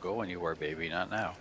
go anywhere, baby. Not now.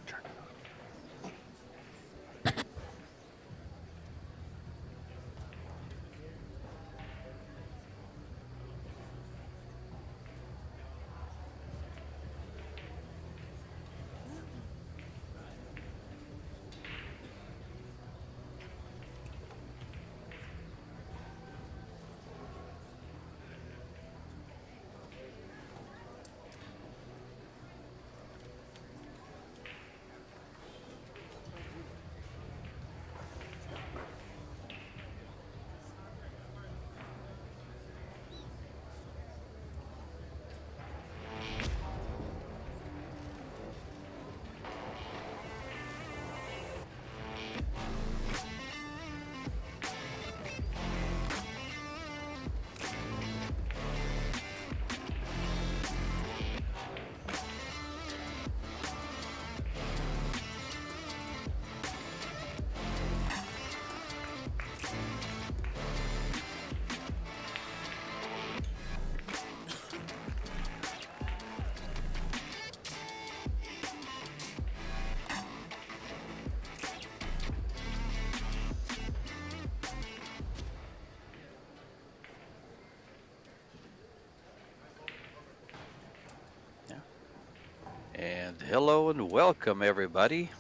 And hello and welcome, everybody.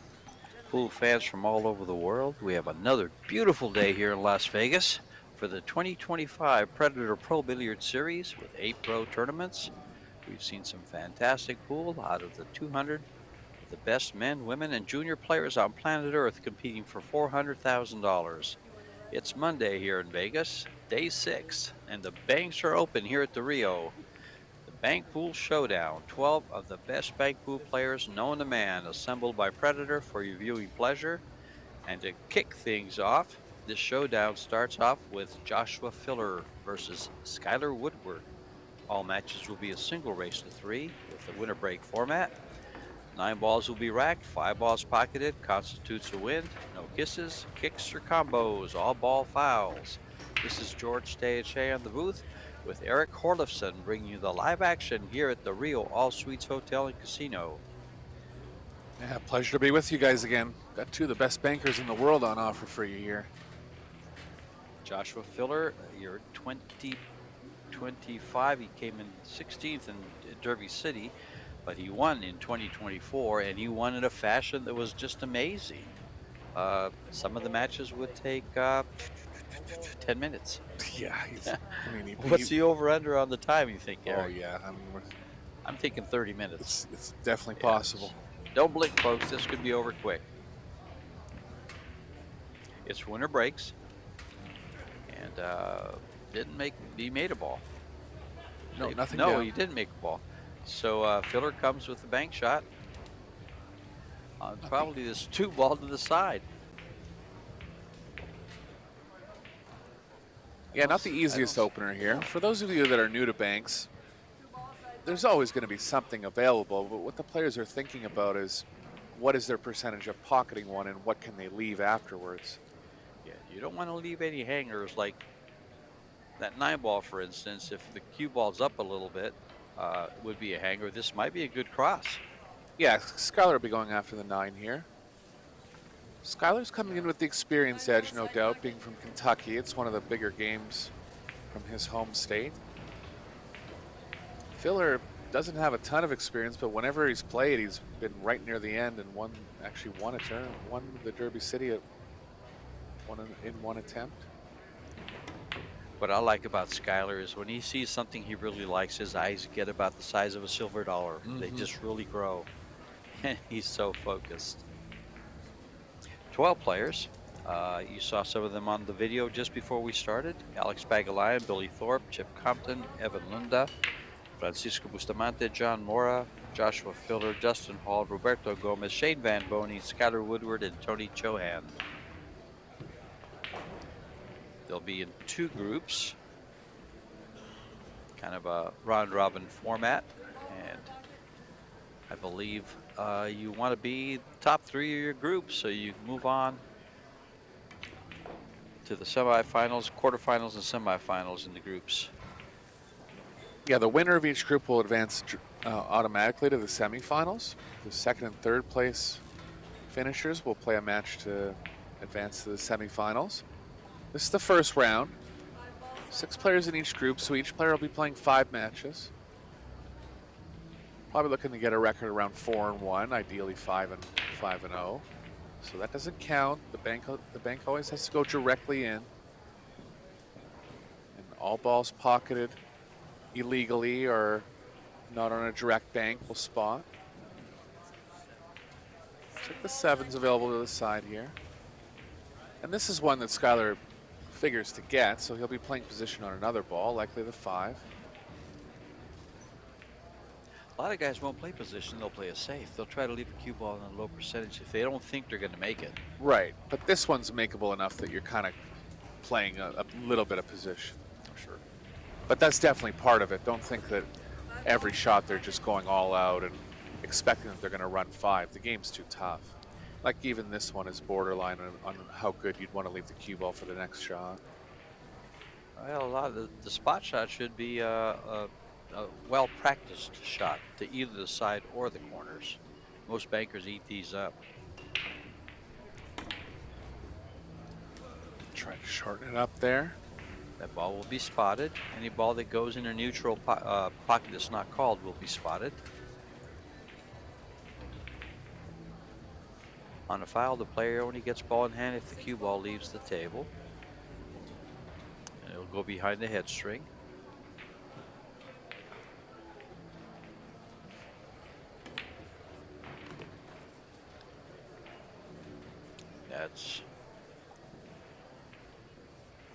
Pool fans from all over the world. We have another beautiful day here in Las Vegas for the 2025 Predator Pro Billiard Series with 8 pro tournaments. We've seen some fantastic pool out of the 200 of the best men, women, and junior players on planet Earth competing for $400,000. It's Monday here in Vegas, day 6, and the banks are open here at the Rio. The Bankpool Showdown, 12 of the best Bankpool players known to man, assembled by Predator for your viewing pleasure. And to kick things off, this showdown starts off with Joshua Filler versus Skylar Woodward. All matches will be a single race to 3 with the winner break format. 9 balls will be racked, 5 balls pocketed, constitutes a win. No kisses, kicks, or combos, all ball fouls. This is George Stayachay on the booth with Eric Horlifson bringing you the live action here at the Rio All Suites Hotel and Casino. Yeah, pleasure to be with you guys again. Got 2 of the best bankers in the world on offer for you here. Joshua Filler, you're 2025. He came in 16th in Derby City, but he won in 2024, and he won in a fashion that was just amazing. Some of the matches would take 10 minutes. Yeah, What's the over-under on the time, you think, Eric? Oh, yeah. I'm thinking 30 minutes. It's definitely possible. Don't blink, folks. This could be over quick. It's winner breaks, and he made a ball. No, nothing No, down. he didn't make a ball. So Filler comes with the bank shot. Probably this 2 ball to the side. Yeah, not the easiest opener here. For those of you that are new to banks, there's always going to be something available, but what the players are thinking about is what is their percentage of pocketing one and what can they leave afterwards. Yeah, you don't want to leave any hangers like that 9 ball, for instance. If the cue ball's up a little bit, it would be a hanger. This might be a good cross. Yeah, Skylar will be going after the 9 here. Skylar's coming in with the experience edge, no doubt, being from Kentucky. It's one of the bigger games from his home state. Filler doesn't have a ton of experience, but whenever he's played, he's been right near the end and actually won a turn, won the Derby City in one attempt. What I like about Skylar is when he sees something he really likes, his eyes get about the size of a silver dollar. They just really grow. And he's so focused. 12 players. You saw some of them on the video just before we started. Alex Bagalian, Billy Thorpe, Chip Compton, Evan Lunda, Francisco Bustamante, John Mora, Joshua Filler, Justin Hall, Roberto Gomez, Shane Van Boney, Skylar Woodward, and Tony Chohan. They'll be in 2 groups, kind of a round-robin format, and I believe you want to be top 3 of your group, so you move on to the semifinals, quarterfinals, and semifinals in the groups. Yeah, the winner of each group will advance automatically to the semifinals. The second and third place finishers will play a match to advance to the semifinals. This is the first round. 6 players in each group, so each player will be playing 5 matches. Probably looking to get a record around 4-1, ideally 5-0. So that doesn't count. The bank always has to go directly in. And all balls pocketed illegally or not on a direct bank will spot. Looks like the 7's available to the side here. And this is one that Skylar figures to get, so he'll be playing position on another ball, likely the 5. A lot of guys won't play position, they'll play a safe. They'll try to leave a cue ball on a low percentage if they don't think they're going to make it. Right, but this one's makeable enough that you're kind of playing a little bit of position. Sure. But that's definitely part of it. Don't think that every shot they're just going all out and expecting that they're going to run 5. The game's too tough. Like even this one is borderline on how good you'd want to leave the cue ball for the next shot. Well, a lot of the spot shot should be a well-practiced shot to either the side or the corners. Most bankers eat these up. Try to shorten it up there. That ball will be spotted. Any ball that goes in a neutral pocket that's not called will be spotted. On a foul, the player only gets ball in hand if the cue ball leaves the table. And it'll go behind the head string. That's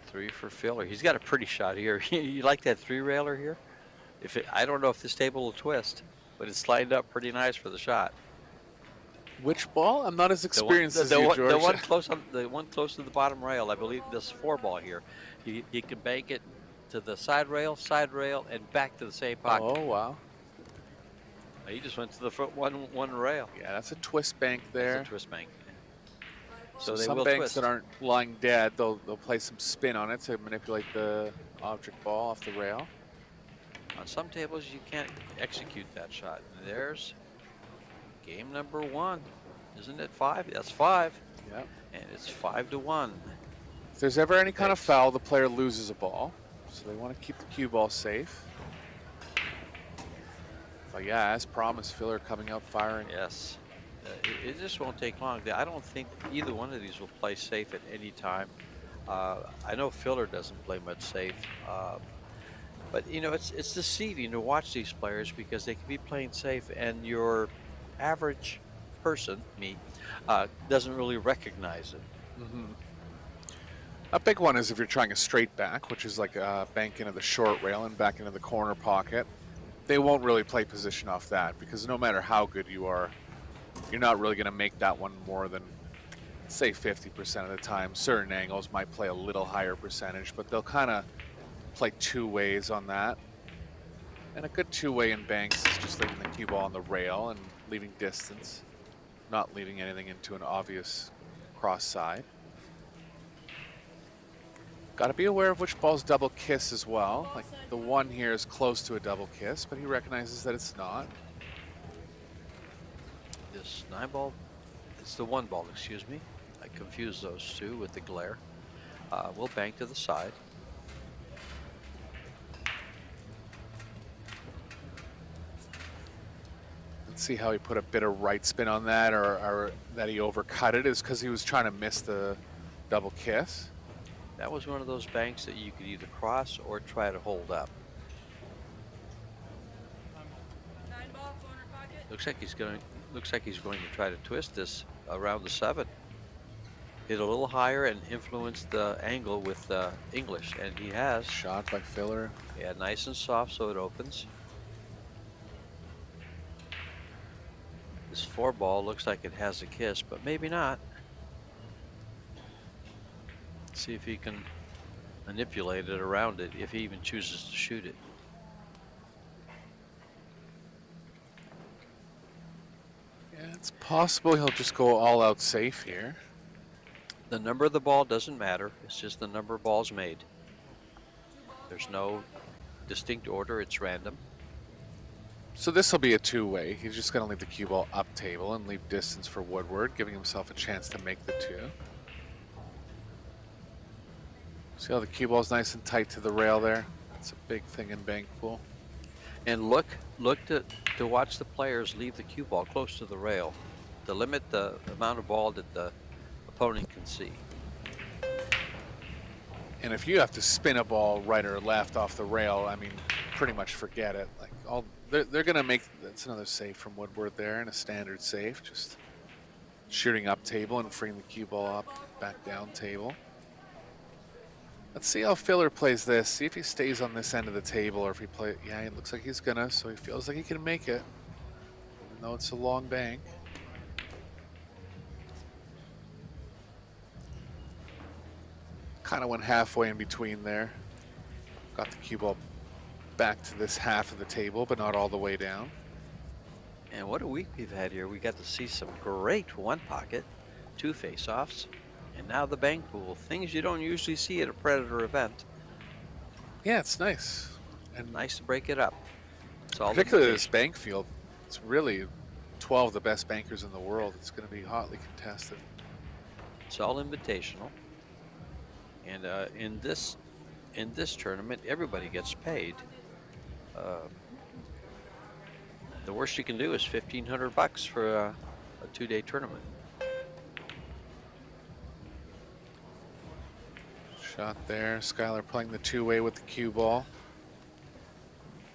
3 for Filler. He's got a pretty shot here. You like that 3-railer here? I don't know if this table will twist, but it's lined up pretty nice for the shot. Which ball? I'm not as experienced as you, George. The one close to the bottom rail, I believe this 4 ball here. He can bank it to the side rail, and back to the same pocket. Oh, wow. He just went to the front one rail. Yeah, that's a twist bank there. That's a twist bank. So they some will banks twist. that aren't lying dead, they'll play some spin on it to manipulate the object ball off the rail. On some tables, you can't execute that shot. And there's game number 1. Isn't it 5? That's 5. Yep. And it's 5-1. If there's ever any kind of foul, the player loses a ball. So they want to keep the cue ball safe. But yeah, as promised, Filler coming out firing. Yes. It just won't take long. I don't think either one of these will play safe at any time. I know Filler doesn't play much safe. But, you know, it's deceiving to watch these players because they can be playing safe and your average person, me, doesn't really recognize it. Mm-hmm. A big one is if you're trying a straight back, which is like a bank into the short rail and back into the corner pocket. They won't really play position off that because no matter how good you are, you're not really going to make that one more than, say, 50% of the time. Certain angles might play a little higher percentage, but they'll kind of play 2 ways on that. And a good 2-way in banks is just leaving the cue ball on the rail and leaving distance, not leaving anything into an obvious cross side. Got to be aware of which balls double kiss as well. Like the 1 here is close to a double kiss, but he recognizes that it's not. This 9 ball, it's the 1 ball, excuse me. I confused those 2 with the glare. We'll bank to the side. Let's see how he put a bit of right spin on that or that he overcut it is because he was trying to miss the double kiss. That was one of those banks that you could either cross or try to hold up. Looks like he's going to try to twist this around the 7. Hit a little higher and influence the angle with English, and he has. Shot by Filler. Yeah, nice and soft so it opens. This 4 ball looks like it has a kiss, but maybe not. Let's see if he can manipulate it around it, if he even chooses to shoot it. Yeah, it's possible he'll just go all out safe here. The number of the ball doesn't matter. It's just the number of balls made. There's no distinct order. It's random. So this will be a two-way. He's just going to leave the cue ball up table and leave distance for Woodward, giving himself a chance to make the two. See how the cue ball's nice and tight to the rail there? That's a big thing in Bankpool. And look to watch the players leave the cue ball close to the rail to limit the amount of ball that the opponent can see. And if you have to spin a ball right or left off the rail, I mean, pretty much forget it. Like they're gonna make. That's another save from Woodward there, and a standard save, just shooting up table and freeing the cue ball up, back down table. Let's see how Filler plays this. See if he stays on this end of the table, or if he play. Yeah, it looks like he's gonna. So he feels like he can make it, even though it's a long bank. Kind of went halfway in between there. Got the cue ball back to this half of the table, but not all the way down. And what a week we've had here. We got to see some great one pocket, two face-offs, and now the Bankpool. Things you don't usually see at a Predator event. Yeah, it's nice. And Nice to break it up. It's all particularly this invitation. bank field, it's really 12 of the best bankers in the world. It's going to be hotly contested. It's all invitational. And in this tournament, everybody gets paid. The worst you can do is $1,500 for a two-day tournament. Shot there. Skylar playing the two-way with the cue ball.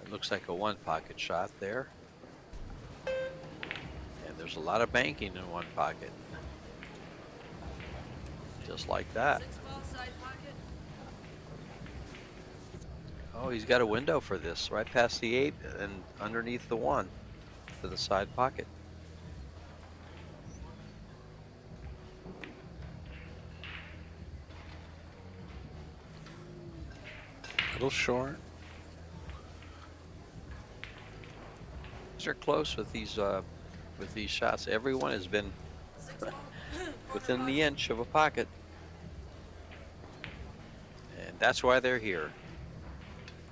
It looks like a one-pocket shot there. And there's a lot of banking in one pocket. Just like that. Oh, he's got a window for this, right past the 8 and underneath the 1 to the side pocket. A little short. They're close with these shots. Everyone has been within the inch of a pocket, and that's why they're here.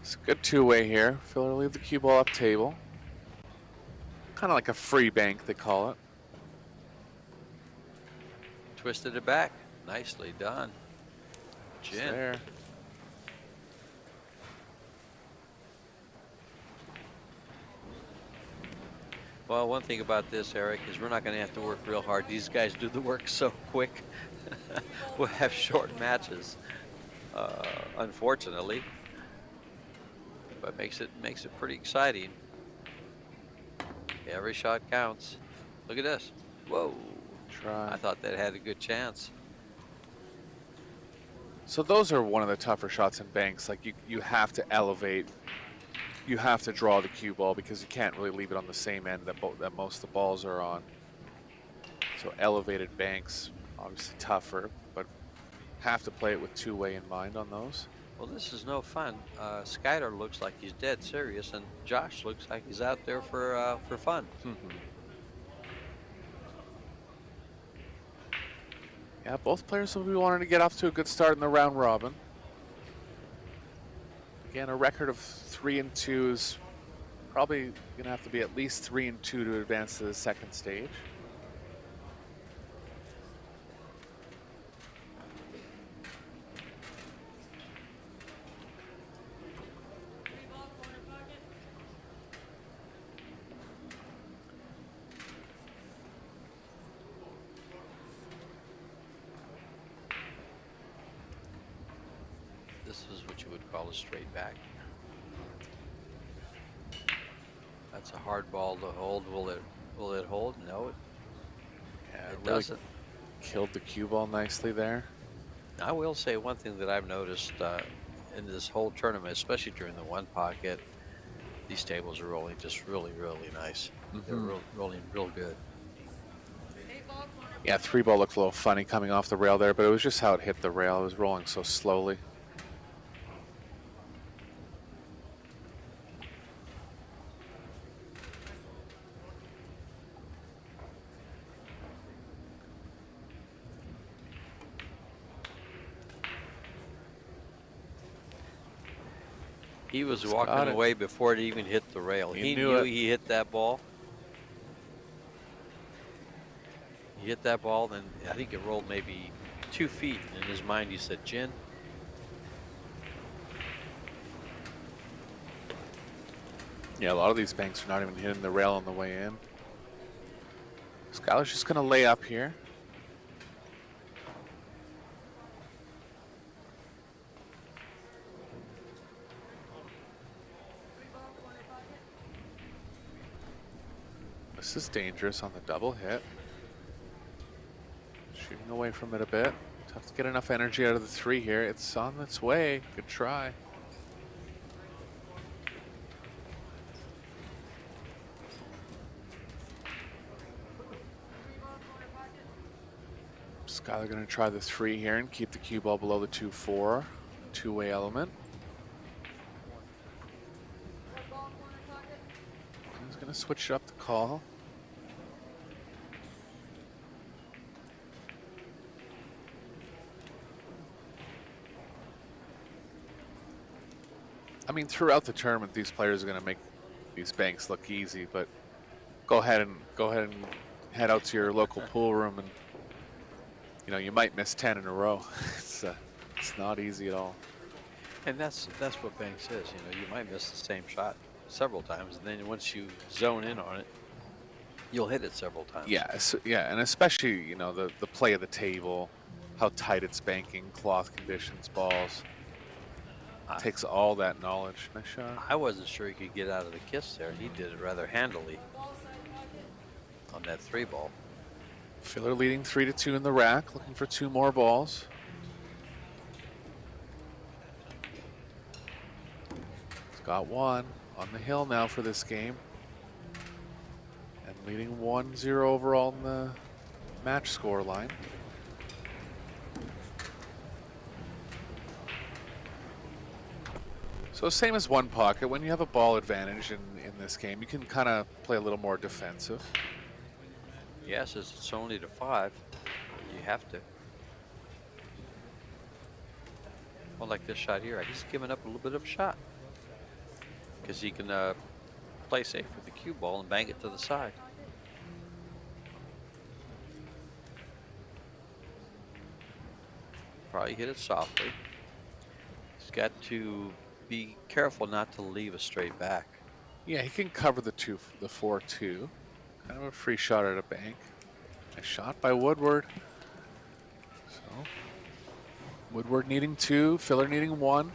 It's a good two-way here. Filler leave the cue ball up table. Kind of like a free bank, they call it. Twisted it back. Nicely done. It's Gin. there. Well, one thing about this, Eric, is we're not going to have to work real hard. These guys do the work so quick. We'll have short matches, unfortunately, but makes it pretty exciting. Every shot counts. Look at this. Whoa! Try. I thought that had a good chance. So those are one of the tougher shots in banks. Like you have to elevate. You have to draw the cue ball because you can't really leave it on the same end that most of the balls are on. So elevated banks, obviously tougher, but have to play it with two-way in mind on those. Well, this is no fun. Skyler looks like he's dead serious, and Josh looks like he's out there for fun. Yeah, both players will be wanting to get off to a good start in the round robin. Again, a record of 3-2 is probably going to have to be at least 3-2 to advance to the second stage. This is what you would call a straight back. That's a hard ball to hold. Will it hold? No, it Really doesn't. killed the cue ball nicely there. I will say one thing that I've noticed in this whole tournament, especially during the one pocket, these tables are rolling just really, really nice. They're rolling real good. Yeah, three ball looked a little funny coming off the rail there, but it was just how it hit the rail. It was rolling so slowly. He was He's walking got it. away before it even hit the rail. He He knew knew it. he hit that ball. He hit that ball, then I think it rolled maybe 2 feet. And in his mind, he said, "Gin." Yeah, a lot of these banks are not even hitting the rail on the way in. Skylar's just going to lay up here. This is dangerous on the double hit. Shooting away from it a bit. Tough to get enough energy out of the 3 here. It's on its way. Good try. Skylar going to try the 3 here and keep the cue ball below the 2-4. Two-way element. He's going to switch up the call. I mean, throughout the tournament, these players are going to make these banks look easy, but go ahead and head out to your local pool room, and you might miss 10 in a row. It's not easy at all. And that's what banks is. You might miss the same shot several times, and then once you zone in on it, you'll hit it several times. Yeah, yeah, and especially the play of the table, how tight it's banking, cloth conditions, balls. Takes all that knowledge. Nice shot. I wasn't sure he could get out of the kiss there. He did it rather handily on that 3 ball. Filler leading 3-2 in the rack, looking for 2 more balls. He's got 1 on the hill now for this game. And leading 1-0 overall in the match score line. So same as one pocket, when you have a ball advantage in this game, you can kind of play a little more defensive. Yes, it's only to 5. You have to. Well, like this shot here, I just given up a little bit of a shot. Because he can play safe with the cue ball and bang it to the side. Probably hit it softly. He's got to be careful not to leave a straight back. Yeah, he can cover the 4-2. Kind of a free shot at a bank. A shot by Woodward. So Woodward needing 2, Filler needing 1.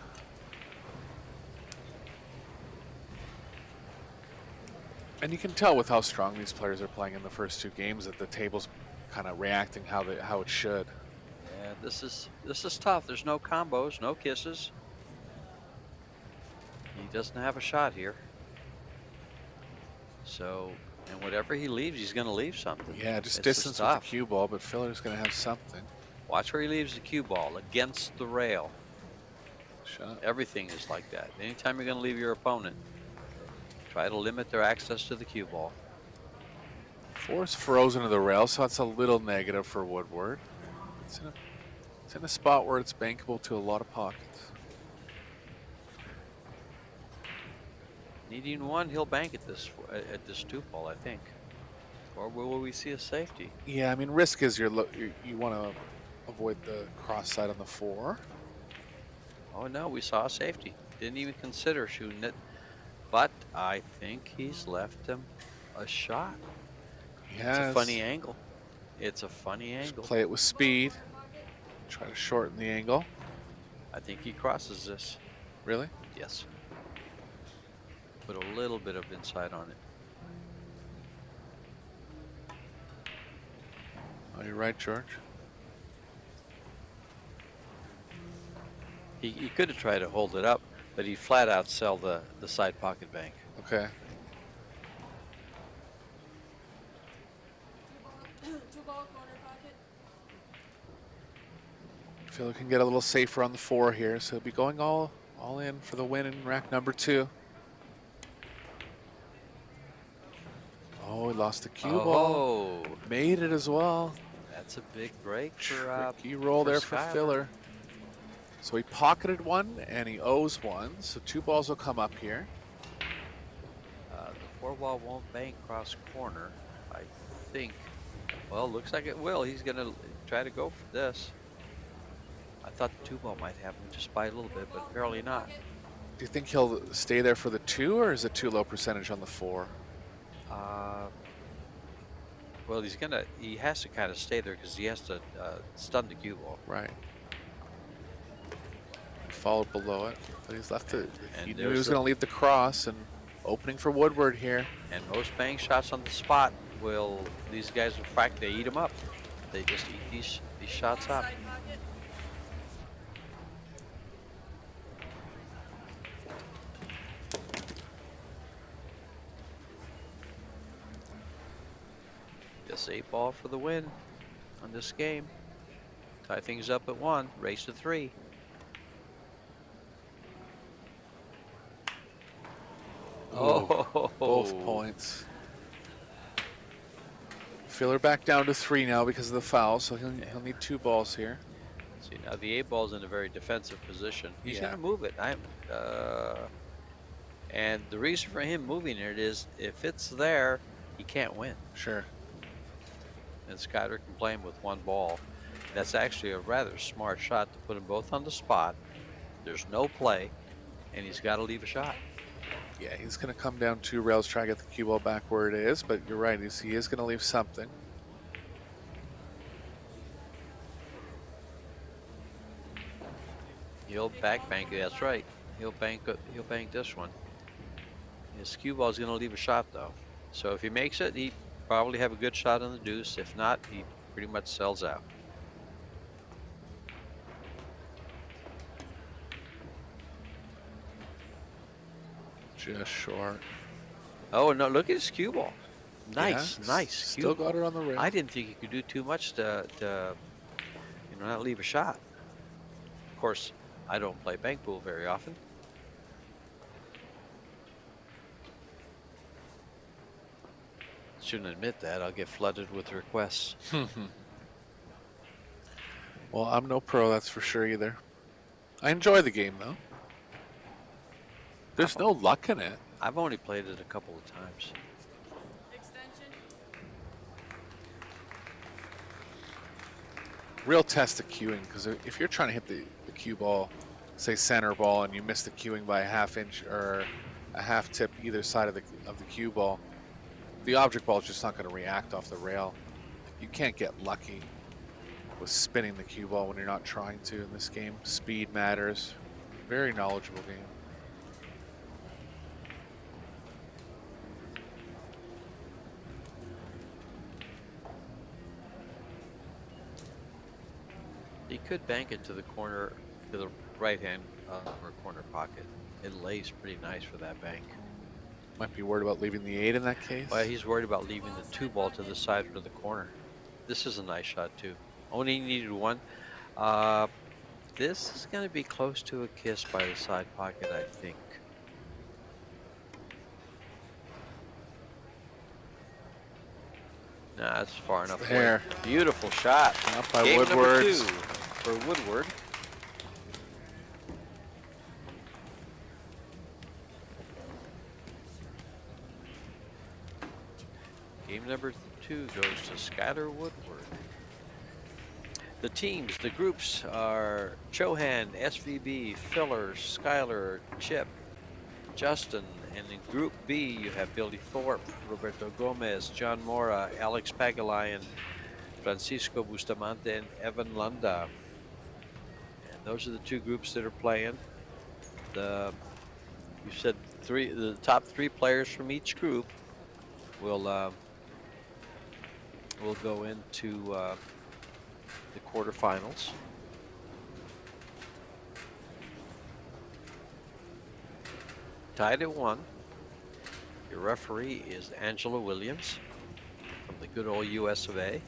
And you can tell with how strong these players are playing in the first 2 games that the table's kind of reacting how it should. Yeah, this is tough. There's no combos, no kisses. He doesn't have a shot here. So, and whatever he leaves, he's going to leave something. Yeah, just It's distance with the cue ball, but Filler's going to have something. Watch where he leaves the cue ball, against the rail. Shot. Everything is like that. Anytime you're going to leave your opponent, try to limit their access to the cue ball. 4's frozen to the rail, so that's a little negative for Woodward. It's in a spot where it's bankable to a lot of pockets. Needing 1, he'll bank at this 2 ball, I think. Or will we see a safety? Yeah, I mean, risk is you want to avoid the cross side on the 4. Oh no, we saw a safety. Didn't even consider shooting it. But I think he's left him a shot. Yes. It's a funny angle. It's a funny angle. Just play it with speed. Try to shorten the angle. I think he crosses this. Really? Yes. Put a little bit of inside on it. Oh, you're right, George. He could have tried to hold it up, but he flat out sell the side pocket bank. Okay. Filler can get a little safer on the 4 here, so he'll be going all in for the win in rack number 2. Oh, he lost the cue ball. Made it as well. That's a big break for Tricky roll there for Skylar. Filler. So he pocketed one and he owes one. So 2 balls will come up here. The 4-ball won't bank cross corner, I think. Well, looks like it will. He's going to try to go for this. I thought the 2-ball might have him just by a little bit, but apparently not. Do you think he'll stay there for the 2, or is it too low percentage on the 4? Well, he has to kind of stay there because he has to stun the cue ball. Right. Followed below it, but he's left it. And He knew he was going to leave the cross, and opening for Woodward here. And most bank shots on the spot these guys will practice, they eat them up. They just eat these shots up. Just 8-ball for the win on this game. Tie things up at 1, race to 3. Oh, both points. Filler back down to 3 now because of the foul, so he'll need 2 balls here. See, now the 8-ball's in a very defensive position. He's going to move it. And the reason for him moving it is if it's there, he can't win. Sure. And Skyler can play him with 1 ball. That's actually a rather smart shot to put them both on the spot. There's no play, and he's got to leave a shot. Yeah, he's going to come down 2 rails, try to get the cue ball back where it is, but you're right, he is going to leave something. He'll back bank it, that's right. He'll bank this one. His cue ball is going to leave a shot, though. So if he makes it, he probably have a good shot on the deuce. If not, he pretty much sells out. Just short. Oh, no, look at his cue ball. Nice, Yeah, nice. Still got it on the rail. I didn't think he could do too much to not leave a shot. Of course, I don't play Bankpool very often. Shouldn't admit that. I'll get flooded with requests. Well, I'm no pro, that's for sure either. I enjoy the game, though. There's no luck in it. I've only played it a couple of times. Real test of cueing, because if you're trying to hit the cue ball, say center ball, and you miss the cueing by a ½ inch or a half tip either side of the cue ball, the object ball is just not going to react off the rail. You can't get lucky with spinning the cue ball when you're not trying to in this game. Speed matters. Very knowledgeable game. He could bank it to the corner, to the right-hand or corner pocket. It lays pretty nice for that bank. Might be worried about leaving the 8 in that case. Well, he's worried about leaving the 2-ball to the side or to the corner. This is a nice shot, too. Only needed 1. This is going to be close to a kiss by the side pocket, I think. Nah, that's far enough There. away. Beautiful shot. Up by Game number Woodward. 2 for Woodward. Game number 2 goes to Skyler Woodward. The teams, the groups are Chohan, SVB, Filler, Skyler, Chip, Justin, and in Group B you have Billy Thorpe, Roberto Gomez, John Mora, Alex Pagalayan, Francisco Bustamante, and Evan Lunda. And those are the 2 groups that are playing. You said the top 3 players from each group will go into the quarterfinals. Tied at 1. Your referee is Angela Williams from the good old US of A.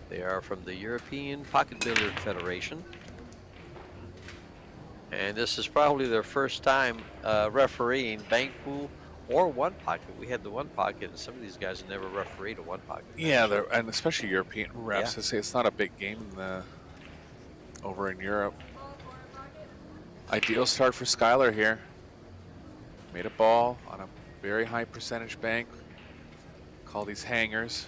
They are from the European Pocket Billiard Federation. And this is probably their first time refereeing Bankpool or one pocket. We had the one pocket, and some of these guys never refereed a one pocket. Yeah, and especially European refs. Yeah. I say it's not a big game in over in Europe. Ideal start for Skylar here. Made a ball on a very high percentage bank. Call these hangers.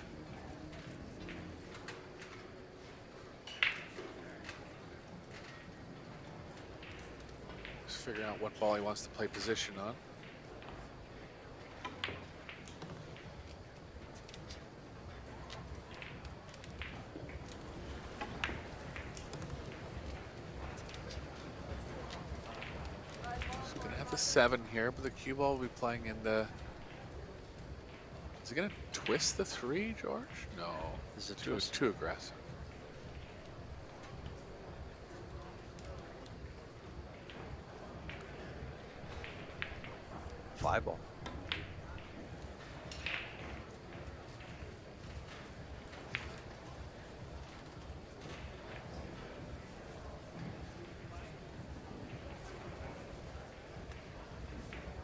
Just figuring out what ball he wants to play position on. So we're gonna have the 7 here, but the cue ball will be playing in the. Is he gonna twist the 3, George? No. This is Too aggressive. Five ball.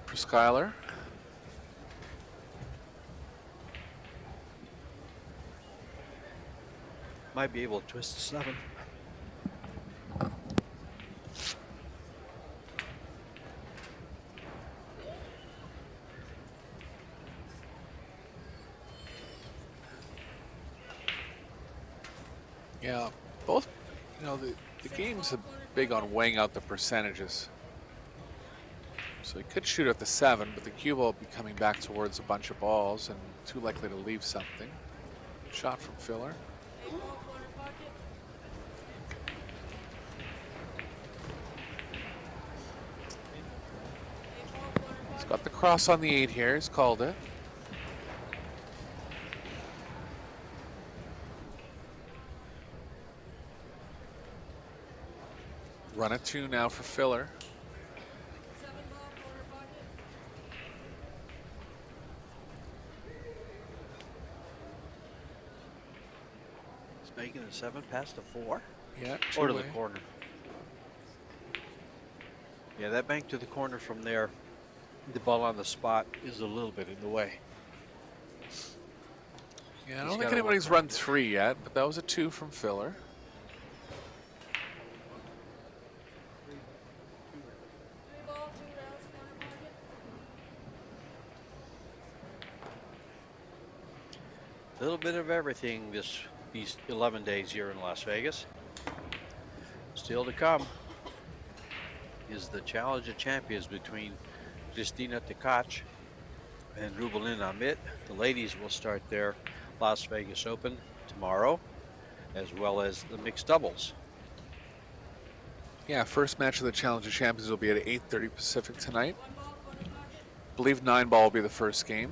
For Skylar. Might be able to twist the 7. Yeah, both, the game's big on weighing out the percentages. So he could shoot at the 7, but the cue ball will be coming back towards a bunch of balls and too likely to leave something. Shot from Filler. He's got the cross on the 8 here. He's called it. Run a 2 now for Filler. He's making a 7 past the 4. Yeah, Or to the corner. Yeah, that bank to the corner from there, the ball on the spot is a little bit in the way. Yeah, I don't think anybody's run 3 yet, but that was a 2 from Filler. A little bit of everything these 11 days here in Las Vegas. Still to come is the Challenge of Champions between Christina Tkach and Rubelin Amit. The ladies will start their Las Vegas Open tomorrow, as well as the mixed doubles. Yeah, first match of the Challenge of Champions will be at 8:30 Pacific tonight. I believe 9 ball will be the first game.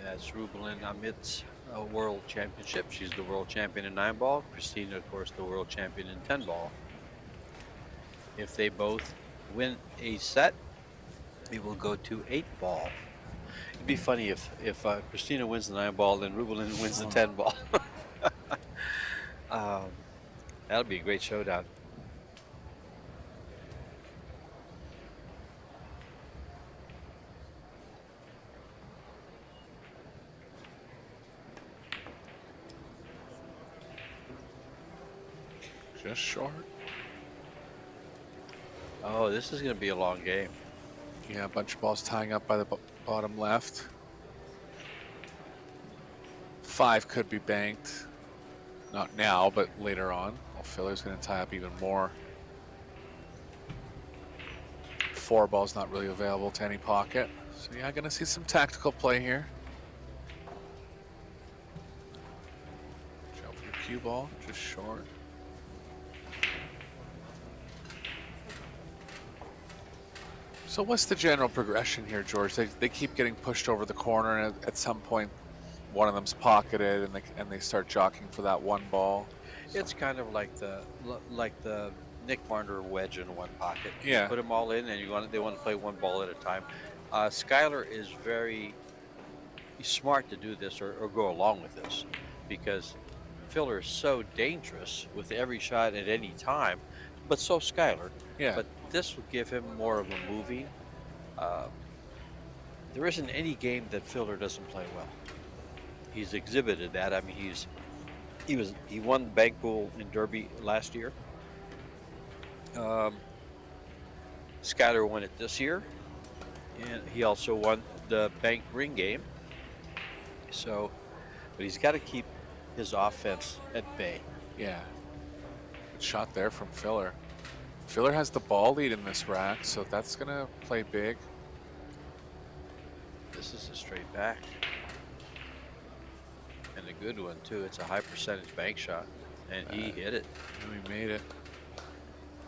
That's Rubelin Amit's world championship. She's the world champion in 9 ball. Christina, of course, the world champion in 10 ball. If they both win a set, it will go to 8 ball. It'd be funny if Christina wins the 9 ball, then Rubelin wins the 10 ball. That'll be a great showdown. Just short. Oh, this is going to be a long game. Yeah, a bunch of balls tying up by the bottom left. 5 could be banked. Not now, but later on. Well, Filler's going to tie up even more. 4 ball's not really available to any pocket. So yeah, going to see some tactical play here. Jump for the cue ball, just short. So what's the general progression here, George? They keep getting pushed over the corner, and at some point, one of them's pocketed, and they start jockeying for that 1 ball. It's kind of like the Nick Marner wedge in one pocket. Yeah. You put them all in, and they want to play 1 ball at a time. Skylar is very smart to do this or go along with this, because Filler is so dangerous with every shot at any time, but so Skylar. Yeah. But this will give him more of a moving Uh, there isn't any game that Filler doesn't play well. He's exhibited that. I mean, he won Bankpool in Derby last year. Skyler won it this year, and he also won the Bank Ring game. So, but he's got to keep his offense at bay. Yeah. Good shot there from Filler. Filler has the ball lead in this rack, so that's going to play big. This is a straight back. And a good one, too. It's a high percentage bank shot. And he hit it. And he made it.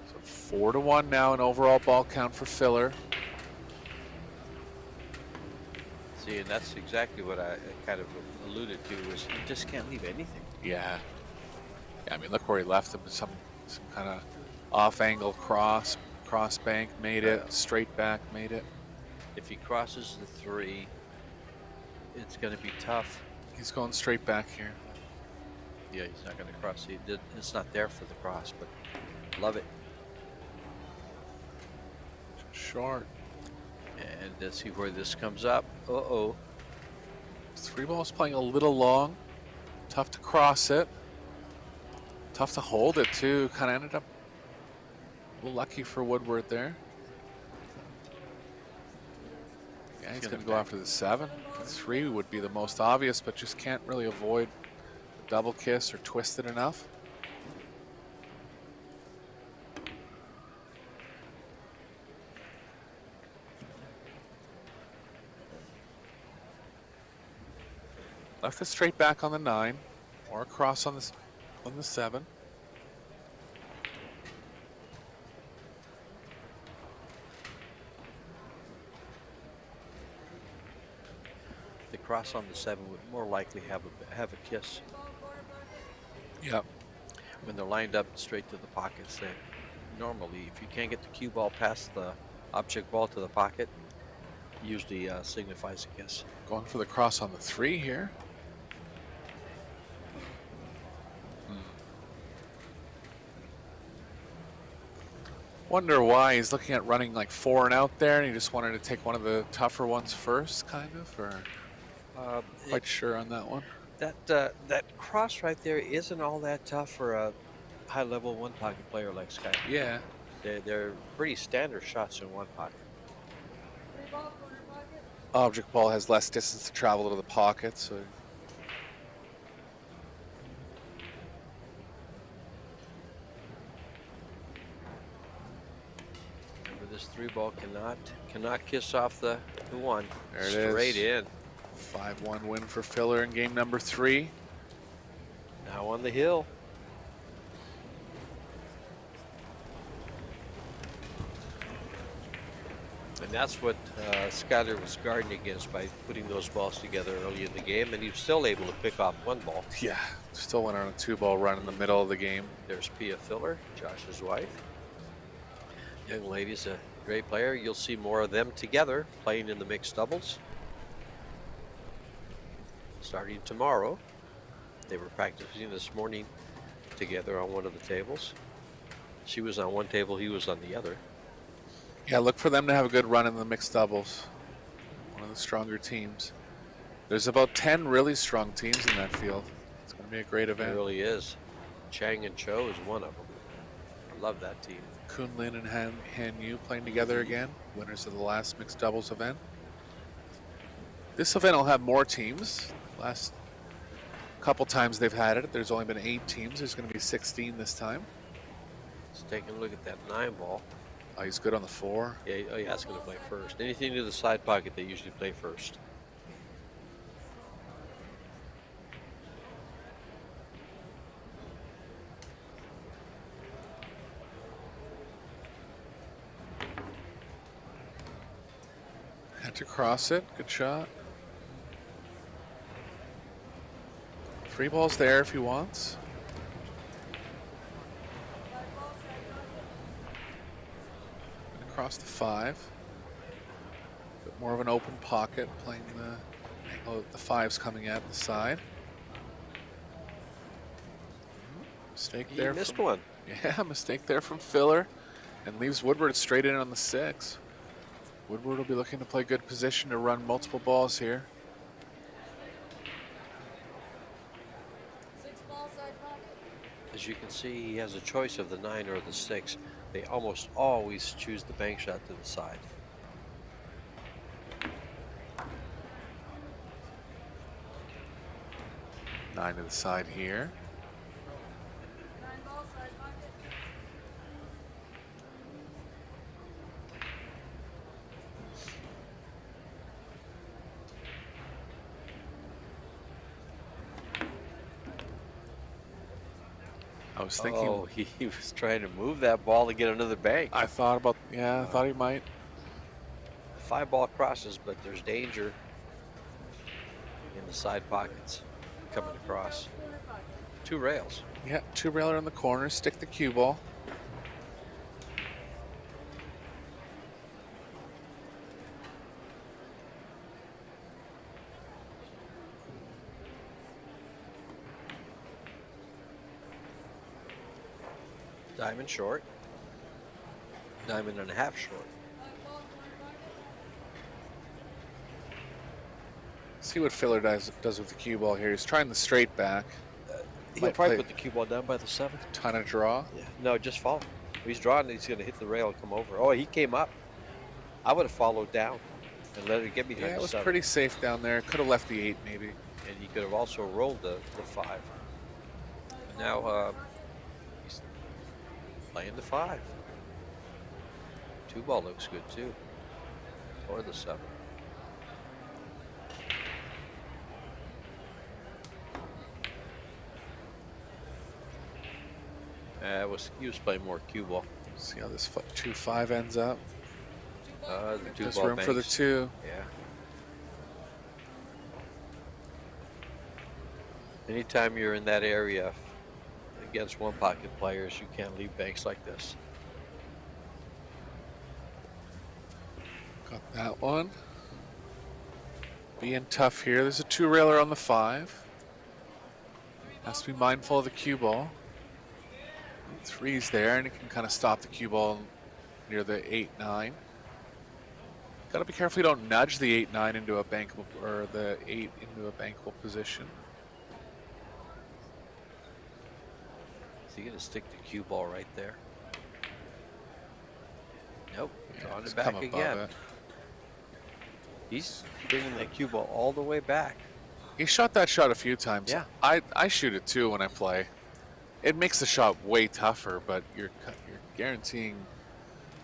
So 4-1 now, an overall ball count for Filler. See, and that's exactly what I kind of alluded to, was you just can't leave anything. Yeah. Yeah, I mean, look where he left him. Some kind of off-angle cross bank, made it. Straight back, made it. If he crosses the 3, it's going to be tough. He's going straight back here. Yeah, he's not going to cross. It's not there for the cross, but love it. Short. And let's see where this comes up. Uh-oh. 3 ball's playing a little long. Tough to cross it. Tough to hold it, too. Kind of ended up a little lucky for Woodward there. Yeah, he's going to go after the 7. The 3 would be the most obvious, but just can't really avoid the double kiss or twist it enough. Left it straight back on the 9, or across on the 7. The cross on the 7 would more likely have a kiss. Yep. When they're lined up straight to the pockets, they normally, if you can't get the cue ball past the object ball to the pocket, usually signifies a kiss. Going for the cross on the 3 here. Wonder why he's looking at running like 4 and out there, and he just wanted to take one of the tougher ones first, kind of, or quite sure on that one. That cross right there isn't all that tough for a high-level one-pocket player like Sky. Yeah. They're pretty standard shots in one pocket. Object ball has less distance to travel to the pocket, so. Remember, this 3 ball cannot kiss off the 1. There it Straight is. in. 5-1 win for Filler in game number 3. Now on the hill. And that's what Skyler was guarding against by putting those balls together early in the game, and he was still able to pick off 1 ball. Yeah, still went on a 2-ball run in the middle of the game. There's Pia Filler, Josh's wife. Young lady's a great player. You'll see more of them together playing in the mixed doubles. Starting tomorrow. They were practicing this morning together on one of the tables. She was on one table, he was on the other. Yeah, look for them to have a good run in the mixed doubles. One of the stronger teams. There's about 10 really strong teams in that field. It's going to be a great event. It really is. Chang and Cho is one of them. I love that team. Kunlin and Han Yu playing together again, winners of the last mixed doubles event. This event will have more teams. Last couple times they've had it, there's only been 8 teams. There's going to be 16 this time. Let's take a look at that 9 ball. Oh, he's good on the 4. Yeah, oh yeah, it's going to play first. Anything to the side pocket, they usually play first. Had to cross it. Good shot. 3 balls there if he wants. Across the 5. Bit more of an open pocket, playing the angle that the 5's coming at the side. Mistake there. He missed one. Yeah, mistake there from Filler, and leaves Woodward straight in on the 6. Woodward will be looking to play good position to run multiple balls here. As you can see, he has a choice of the 9 or the 6. They almost always choose the bank shot to the side. Nine to the side here. I was thinking. Oh, he was trying to move that ball to get another bank. I thought about. Yeah, I thought he might. 5 ball crosses, but there's danger in the side pockets coming across. 2 rails. Yeah, 2 railer in the corner. Stick the cue ball. Diamond short. Diamond and a half short. See what Filler does with the cue ball here. He's trying the straight back. He'll Might probably play- put the cue ball down by the 7th. Ton of draw. Yeah. No, just follow. If he's drawing, he's going to hit the rail and come over. Oh, he came up. I would have followed down and let it get behind Yeah, it the was 7. pretty safe down there. Could have left the 8 maybe. And he could have also rolled the 5. Now he's playing the 5. 2 ball looks good too. Or the 7. He was playing more cue ball. See how this 2-5 ends up. The 2 There's ball room for the banks. 2. Yeah. Anytime you're in that area against one pocket players, you can't leave banks like this. Got that one. Being tough here. There's a 2 railer on the 5. Has to be mindful of the cue ball. 3's there, and it can kind of stop the cue ball near the 8-9. Got to be careful you don't nudge the 8-9 into a bankable, or the 8 into a bankable position. Is he going to stick the cue ball right there? Nope. Yeah, Drawing just it back come above again. it. He's bringing that cue ball all the way back. He shot that shot a few times. Yeah. I shoot it too when I play. It makes the shot way tougher, but you're guaranteeing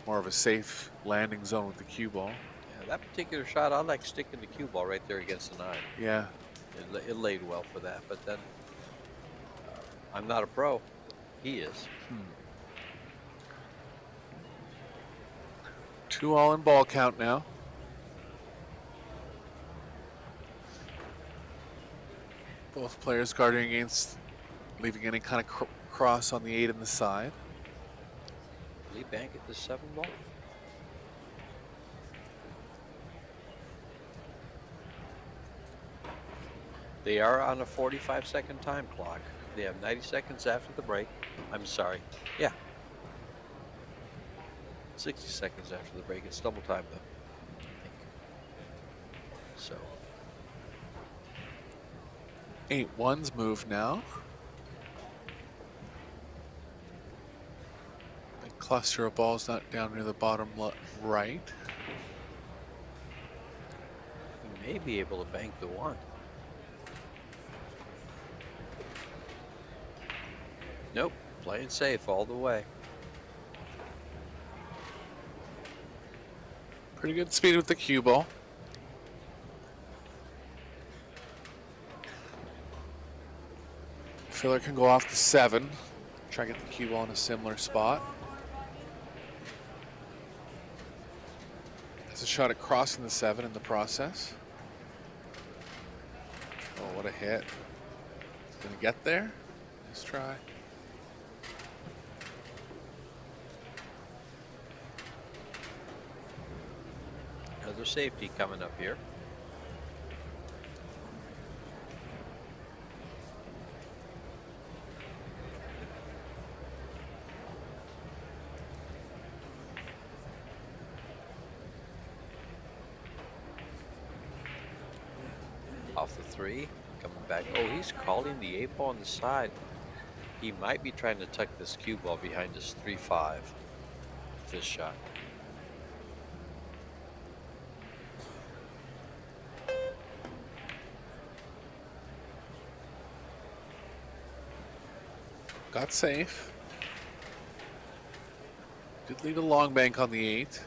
more of a safe landing zone with the cue ball. Yeah, that particular shot, I like sticking the cue ball right there against the 9. Yeah. It laid well for that, but then I'm not a pro. He is. 2 all in ball count now. Both players guarding against leaving any kind of cross on the 8 and the side. Will he bank at the 7 ball? They are on a 45-second time clock. They have 90 seconds after the break. I'm sorry. Yeah. 60 seconds after the break. It's double time though, I think. So 8-1's move now. Big cluster of balls not down near the bottom right. he may be able to bank the 1. Nope. Playing safe all the way. Pretty good speed with the cue ball. Filler can go off the 7. Try to get the cue ball in a similar spot. Has a shot at crossing the 7 in the process. Oh, what a hit. He's gonna get there. Nice try. Another safety coming up here. Off the 3, coming back. Oh, he's calling the 8 ball on the side. He might be trying to tuck this cue ball behind his 3-5 with this shot. Got safe. Did leave a long bank on the 8.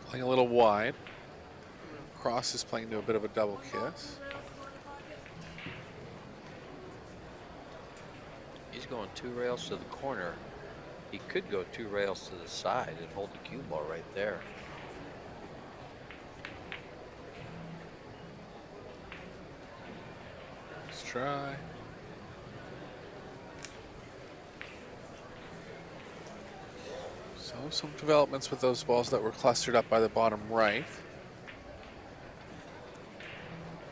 Playing a little wide. Cross is playing to a bit of a double kiss. He's going 2 rails to the corner. He could go 2 rails to the side and hold the cue ball right there. Let's try. So some developments with those balls that were clustered up by the bottom right.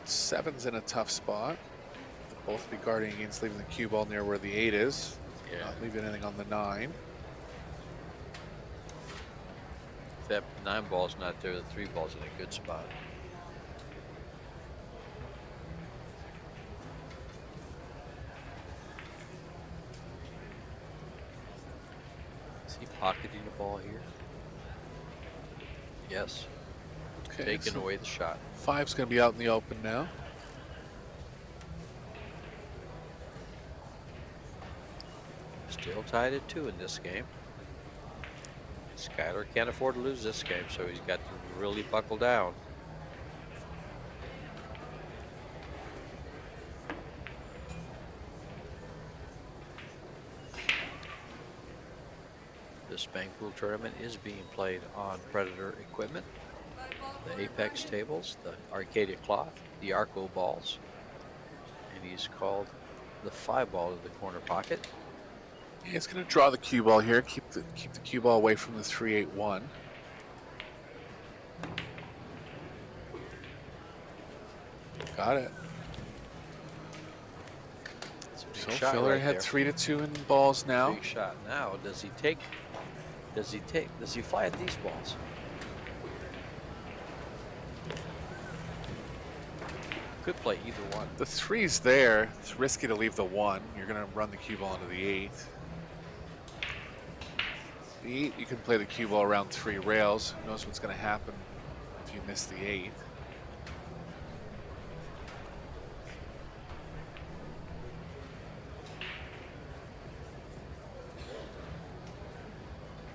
7's in a tough spot. They'll both be guarding against leaving the cue ball near where the 8 is. Yeah. Not leaving anything on the 9. If that 9 ball's not there, the 3 ball's in a good spot. Is he pocketing the ball here? Yes. Okay, Taking so away the shot. 5's going to be out in the open now. Still tied at 2 in this game. Skyler can't afford to lose this game, so he's got to really buckle down. This Bankpool tournament is being played on Predator equipment. The Apex tables, the Arcadia Cloth, the Arco balls. And he's called the 5 ball to the corner pocket. Yeah, he's going to draw the cue ball here. Keep the cue ball away from the 3-8-1. Got it. It's a big So shot Filler right had there. 3-2 in balls now. Big shot. Now, does he fly at these balls? Could play either one. The 3's there. It's risky to leave the 1. You're going to run the cue ball into the 8. The 8, you can play the cue ball around 3 rails. Who knows what's going to happen if you miss the 8.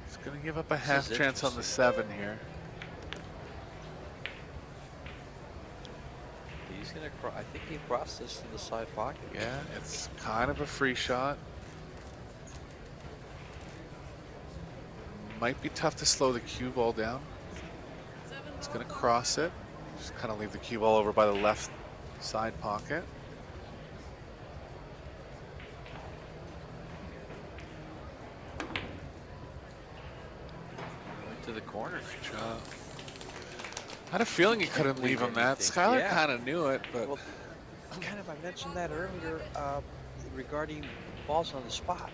He's going to give up a half is chance on the 7 here. He's gonna. I think he crossed this to the side pocket. Yeah, it's kind of a free shot. Might be tough to slow the cue ball down. It's going to cross it. Just kind of leave the cue ball over by the left side pocket. Went to the corner. Good job. I had a feeling he couldn't leave him that. anything. Skylar Yeah. kind of knew it, but Well, I mentioned that earlier regarding balls on the spot.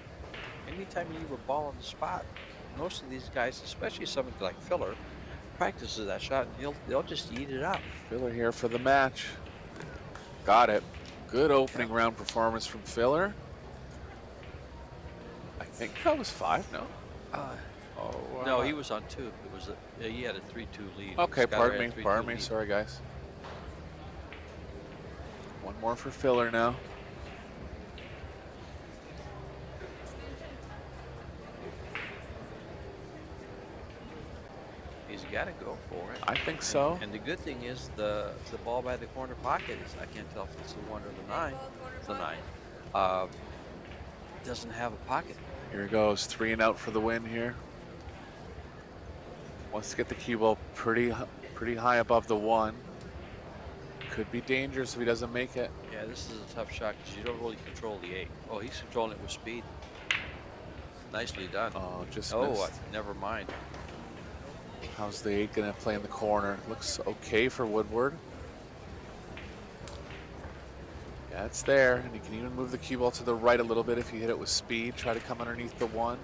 Anytime you leave a ball on the spot, most of these guys, especially someone like Filler, practices that shot and they'll just eat it up. Filler here for the match. Got it. Good opening round performance from Filler. I think that was 5, no? No, he was on 2. It was he had a 3-2 lead. Okay, Skyler pardon had a me, 3-2 pardon me. lead. Sorry, guys. One more for Filler now. He's got to go for it. I think so. And the good thing is the ball by the corner pocket is, I can't tell if it's the 1 or the 9. It's the 9. Doesn't have a pocket. Here he goes, 3 and out for the win here. Wants to get the cue ball pretty high above the 1. Could be dangerous if he doesn't make it. Yeah, this is a tough shot because you don't really control the 8. Oh, he's controlling it with speed. Nicely done. Oh, just Oh, missed. never mind. How's the 8 gonna play in the corner? Looks okay for Woodward. Yeah, it's there, and you can even move the cue ball to the right a little bit if you hit it with speed. Try to come underneath the 1.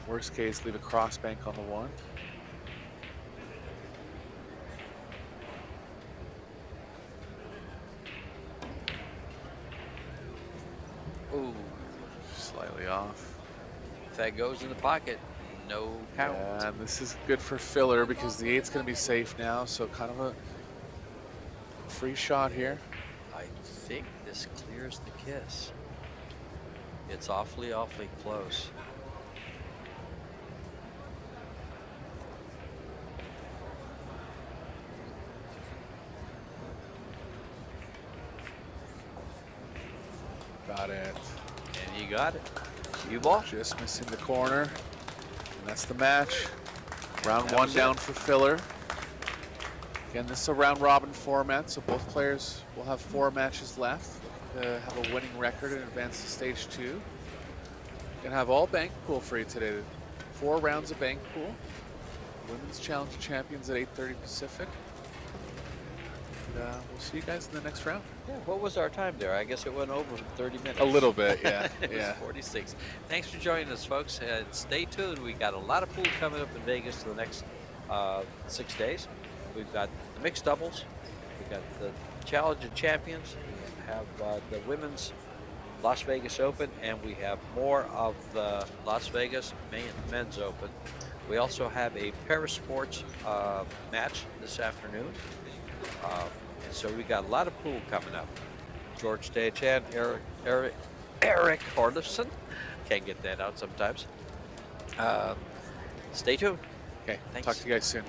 Worst case, leave a cross bank on the 1. Slightly off. If that goes in the pocket, no count. Yeah, and this is good for filler because the 8's going to be safe now, so kind of a free shot here. I think this clears the kiss. It's awfully, awfully close. Got it. And you got it. Cue ball. Just missing the corner. And that's the match. Round that one was down it. for filler. Again, this is a round robin format, so both players will have 4 matches left to have a winning record and advance to stage 2. Gonna have all Bankpool for you today. 4 rounds of Bankpool. Women's Challenge Champions at 8:30 Pacific. And, we'll see you guys in the next round. Yeah, what was our time there? I guess it went over 30 minutes. A little bit, yeah. It was 46. Thanks for joining us, folks. And stay tuned. We got a lot of pool coming up in Vegas for the next 6 days. We've got the mixed doubles. We've got the Challenge of Champions. We have the women's Las Vegas Open, and we have more of the Las Vegas Men's Open. We also have a Parasports match this afternoon. And so we got a lot of pool coming up. George Daychan, Eric Horlifson. Can't get that out sometimes. Stay tuned. Okay, Thanks. talk to you guys soon.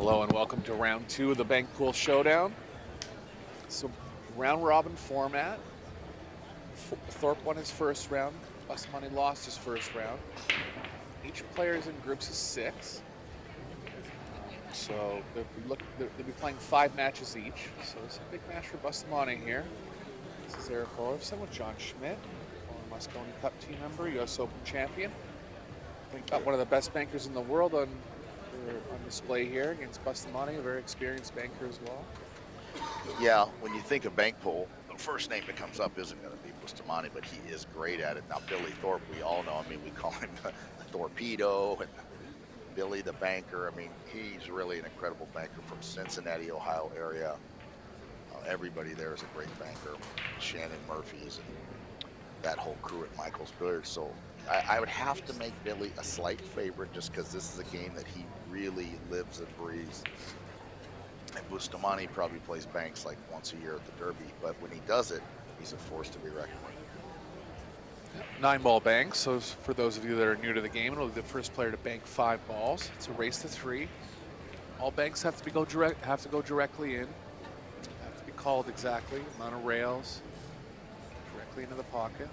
Hello and welcome to round 2 of the Bankpool Showdown. So round robin format. Thorpe won his first round. Bustamante lost his first round. Each player is in groups of 6. So they'll be playing 5 matches each. So it's a big match for Bustamante here. This is Eric Olofsson with John Schmidt, former Moscone Cup team member, U.S. Open champion. We've got one of the best bankers in the world on display here against Bustamante, a very experienced banker as well. Yeah, when you think of Bankpool, the first name that comes up isn't going to be Bustamante, but he is great at it. Now, Billy Thorpe, we all know. I mean, we call him the Torpedo, and Billy the Banker. I mean, he's really an incredible banker from Cincinnati, Ohio area. Everybody there is a great banker. Shannon Murphy's and that whole crew at Michael's Billiards. So I would have to make Billy a slight favorite just because this is a game that he really lives and breathes. And Bustamante probably plays banks like once a year at the Derby, but when he does it, he's a force to be reckoned with. 9-ball banks. So for those of you that are new to the game, it'll be the first player to bank 5 balls. It's a race to 3. All banks have to go directly in. Have to be called exactly. Amount of rails directly into the pocket.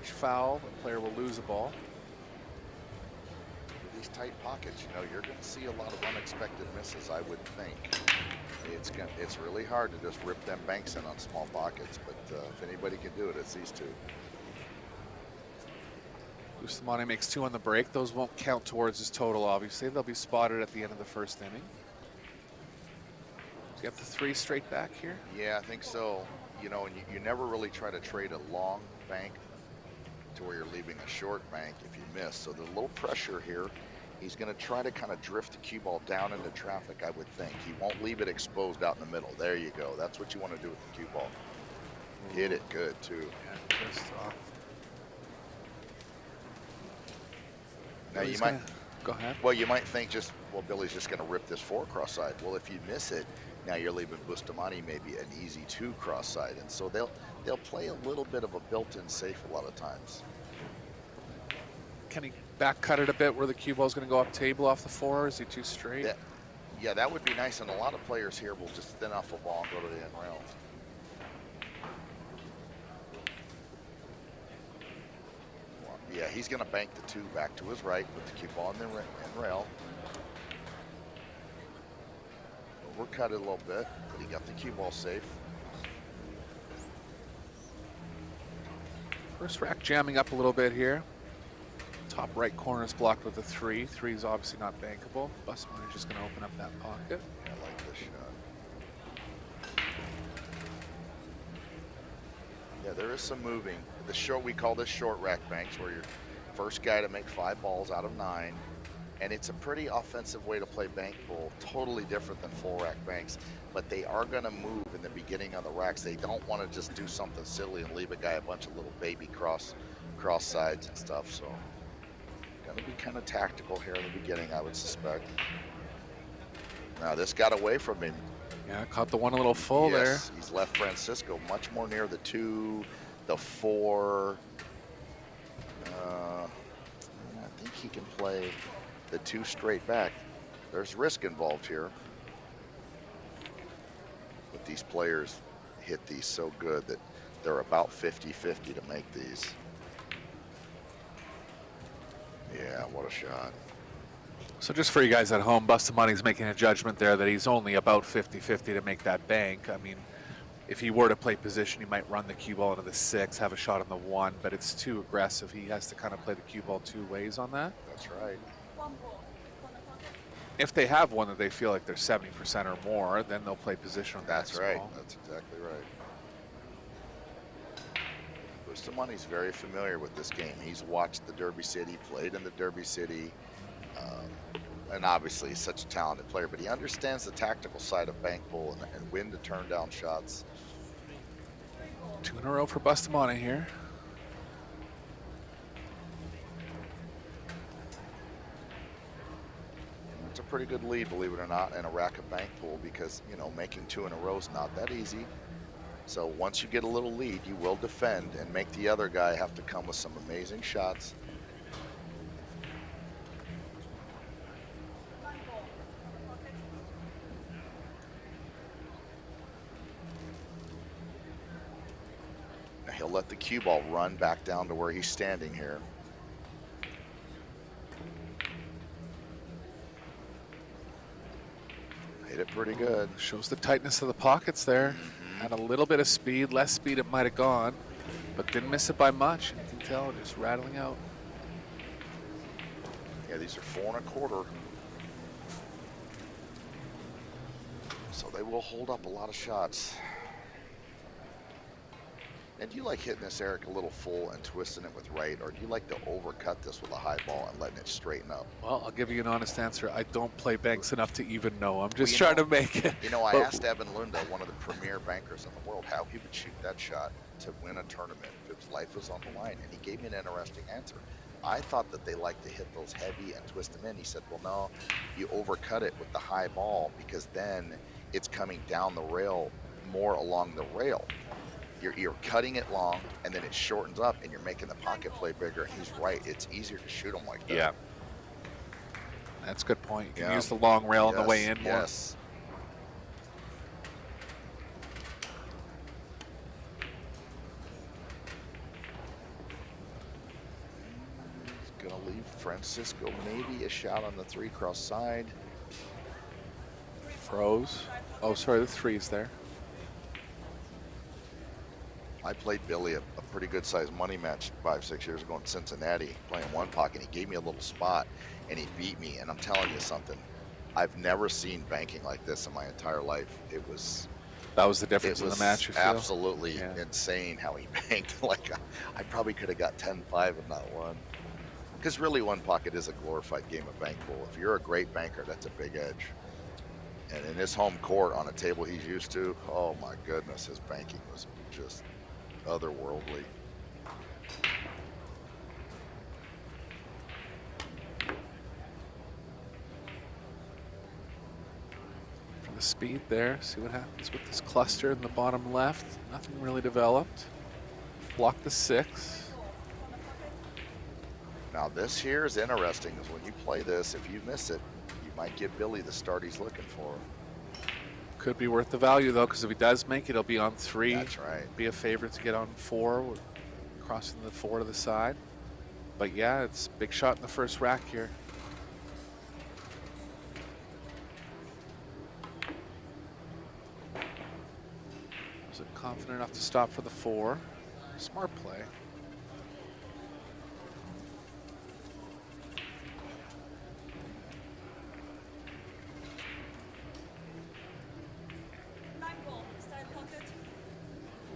Each foul, a player will lose a ball. These tight pockets, you know, you're going to see a lot of unexpected misses, I would think. It's really hard to just rip them banks in on small pockets, but if anybody can do it, it's these two. Bustamante makes 2 on the break. Those won't count towards his total, obviously. They'll be spotted at the end of the first inning. Do you have the 3 straight back here? Yeah, I think so. You know, and you never really try to trade a long bank to where you're leaving a short bank if you miss. So there's a little pressure here. He's going to try to kind of drift the cue ball down into traffic, I would think. He won't leave it exposed out in the middle. There you go. That's what you want to do with the cue ball. Hit it good, too. Yeah, just off. Now you might go ahead. Well, you might think just, well, Billy's just going to rip this 4 cross-side. Well, if you miss it, now you're leaving Bustamante maybe an easy 2 cross-side, and so they'll play a little bit of a built-in safe a lot of times. Can he back cut it a bit where the cue ball is going to go up table off the 4? Or is he too straight? Yeah, that would be nice, and a lot of players here will just thin off a ball and go to the end rail. Yeah, he's going to bank the 2 back to his right with the cue ball in the end rail. Overcut it a little bit, but he got the cue ball safe. First rack jamming up a little bit here. Top right corner is blocked with a 3. 3 is obviously not bankable. Bustamante just going to open up that pocket. I like this shot. Yeah, there is some moving. We call this short rack banks, where you're first guy to make 5 balls out of 9. And it's a pretty offensive way to play bank pool, totally different than full rack banks. But they are going to move in the beginning of the racks. They don't want to just do something silly and leave a guy a bunch of little baby cross sides and stuff. So going to be kind of tactical here in the beginning, I would suspect. Now this got away from him. Yeah, caught the one a little full there. He's left Francisco much more near the 2, the 4. I think he can play the 2 straight back. There's risk involved here. But these players hit these so good that they're about 50-50 to make these. Yeah, what a shot. So just for you guys at home, Bustamante's making a judgment there that he's only about 50-50 to make that bank. I mean, if he were to play position, he might run the cue ball into the 6, have a shot on the 1, but it's too aggressive. He has to kind of play the cue ball 2 ways on that. That's right. If they have one that they feel like they're 70% or more, then they'll play position on that. That's right. That's exactly right. Bustamante's very familiar with this game. He's watched the Derby City, played in the Derby City, and obviously he's such a talented player, but he understands the tactical side of Bankpool and when to turn down shots. 2 in a row for Bustamante here. It's a pretty good lead, believe it or not, in a rack of Bankpool, because, you know, making 2 in a row is not that easy. So once you get a little lead, you will defend and make the other guy have to come with some amazing shots. let the cue ball run back down to where he's standing here. Hit it pretty good. Shows the tightness of the pockets there. Mhm. Had a little bit of speed, less speed it might have gone, but didn't miss it by much. You can tell just rattling out. Yeah, these are 4 1/4. So they will hold up a lot of shots. And do you like hitting this, Eric, a little full and twisting it with right, or do you like to overcut this with a high ball and letting it straighten up? Well, I'll give you an honest answer. I don't play banks enough to even know. I'm just you trying know- to make it. You know, I But- asked Evan Lunda, one of the premier bankers in the world, how he would shoot that shot to win a tournament if his life was on the line, and he gave me an interesting answer. I thought that they like to hit those heavy and twist them in. He said, well, no, you overcut it with the high ball because then it's coming down the rail more along the rail. You're cutting it long, and then it shortens up, and you're making the pocket play bigger. And he's right. It's easier to shoot them like that. Yeah. That's a good point. You can Yeah. use the long rail on the way Yes, in more. Yes. He's gonna leave Francisco maybe a shot on the 3 cross side. Froze. Oh, sorry, the 3's there. I played Billy a pretty good sized money match 5-6 years ago in Cincinnati, playing 1 pocket. He gave me a little spot and he beat me. And I'm telling you something, I've never seen banking like this in my entire life. That was the difference It in the was match, you feel? absolutely Yeah. insane how he banked. Like I probably could have got 10-5 and not won. Because really 1 pocket is a glorified game of bank pool. If you're a great banker, that's a big edge. And in his home court on a table he's used to, oh my goodness, his banking was just otherworldly. For the speed there, see what happens with this cluster in the bottom left. Nothing really developed. Block the 6. Now this here is interesting, because when you play this, if you miss it, you might give Billy the start he's looking for. Could be worth the value though, because if he does make it, he'll be on 3. That's right. Be a favorite to get on 4, crossing the 4 to the side. But yeah, it's a big shot in the first rack here. Was it confident enough to stop for the 4? Smart play.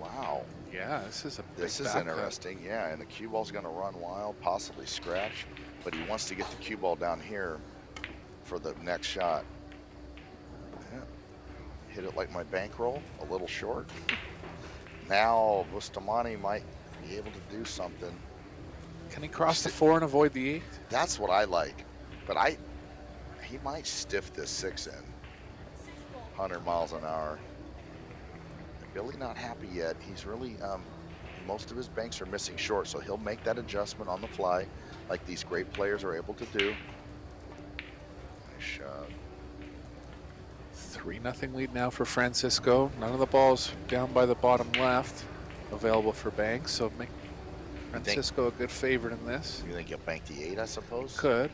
Wow. Yeah, this is a big This is back cut. interesting, yeah, and the cue ball's gonna run wild, possibly scratch, but he wants to get the cue ball down here for the next shot. Yeah. Hit it like my bankroll, a little short. Now Bustamante might be able to do something. Can he cross the 4 and avoid the 8? That's what I like, but he might stiff this 6 in. 100 miles an hour. Billy not happy yet. He's really, most of his banks are missing short, so he'll make that adjustment on the fly like these great players are able to do. Nice shot. 3-0 lead now for Francisco. None of the balls down by the bottom left available for banks, so make Francisco a good favorite in this. You think he'll bank the 8, I suppose? Could.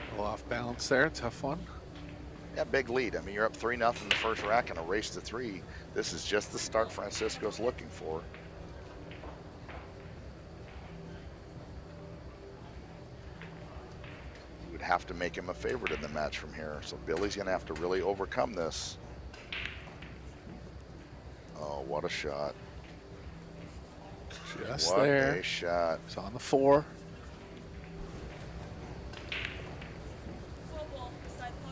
A little off balance there, tough one. Yeah, big lead. I mean, you're up 3-0 in the first rack and a race to 3. This is just the start Francisco's looking for. You would have to make him a favorite in the match from here. So Billy's gonna have to really overcome this. Oh, what a shot. Just What there. a shot. It's on the 4.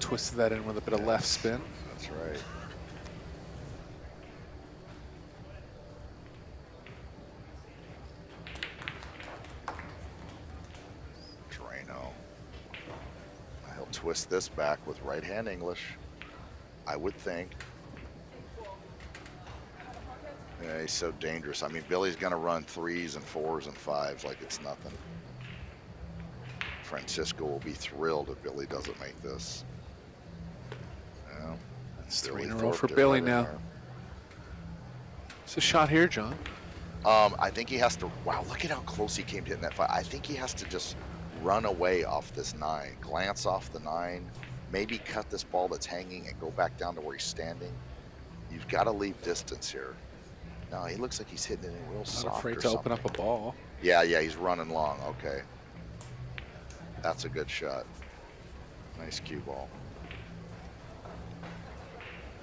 Twisted that in with a bit of left spin. That's right. Drano. He'll twist this back with right hand English, I would think. Yeah, he's so dangerous. I mean, Billy's going to run 3s and 4s and 5s like it's nothing. Francisco will be thrilled if Billy doesn't make this. Yeah, That's 3 Billy in a row Thorpe for did Billy right in now. there. It's a shot here, John. I think he has to. Wow, look at how close he came to hitting that 5. I think he has to just run away off this 9, glance off the 9, maybe cut this ball that's hanging and go back down to where he's standing. You've got to leave distance here. No, he looks like he's hitting it in real Not soft afraid or to open something. up a ball. Yeah, he's running long. Okay. That's a good shot. Nice cue ball.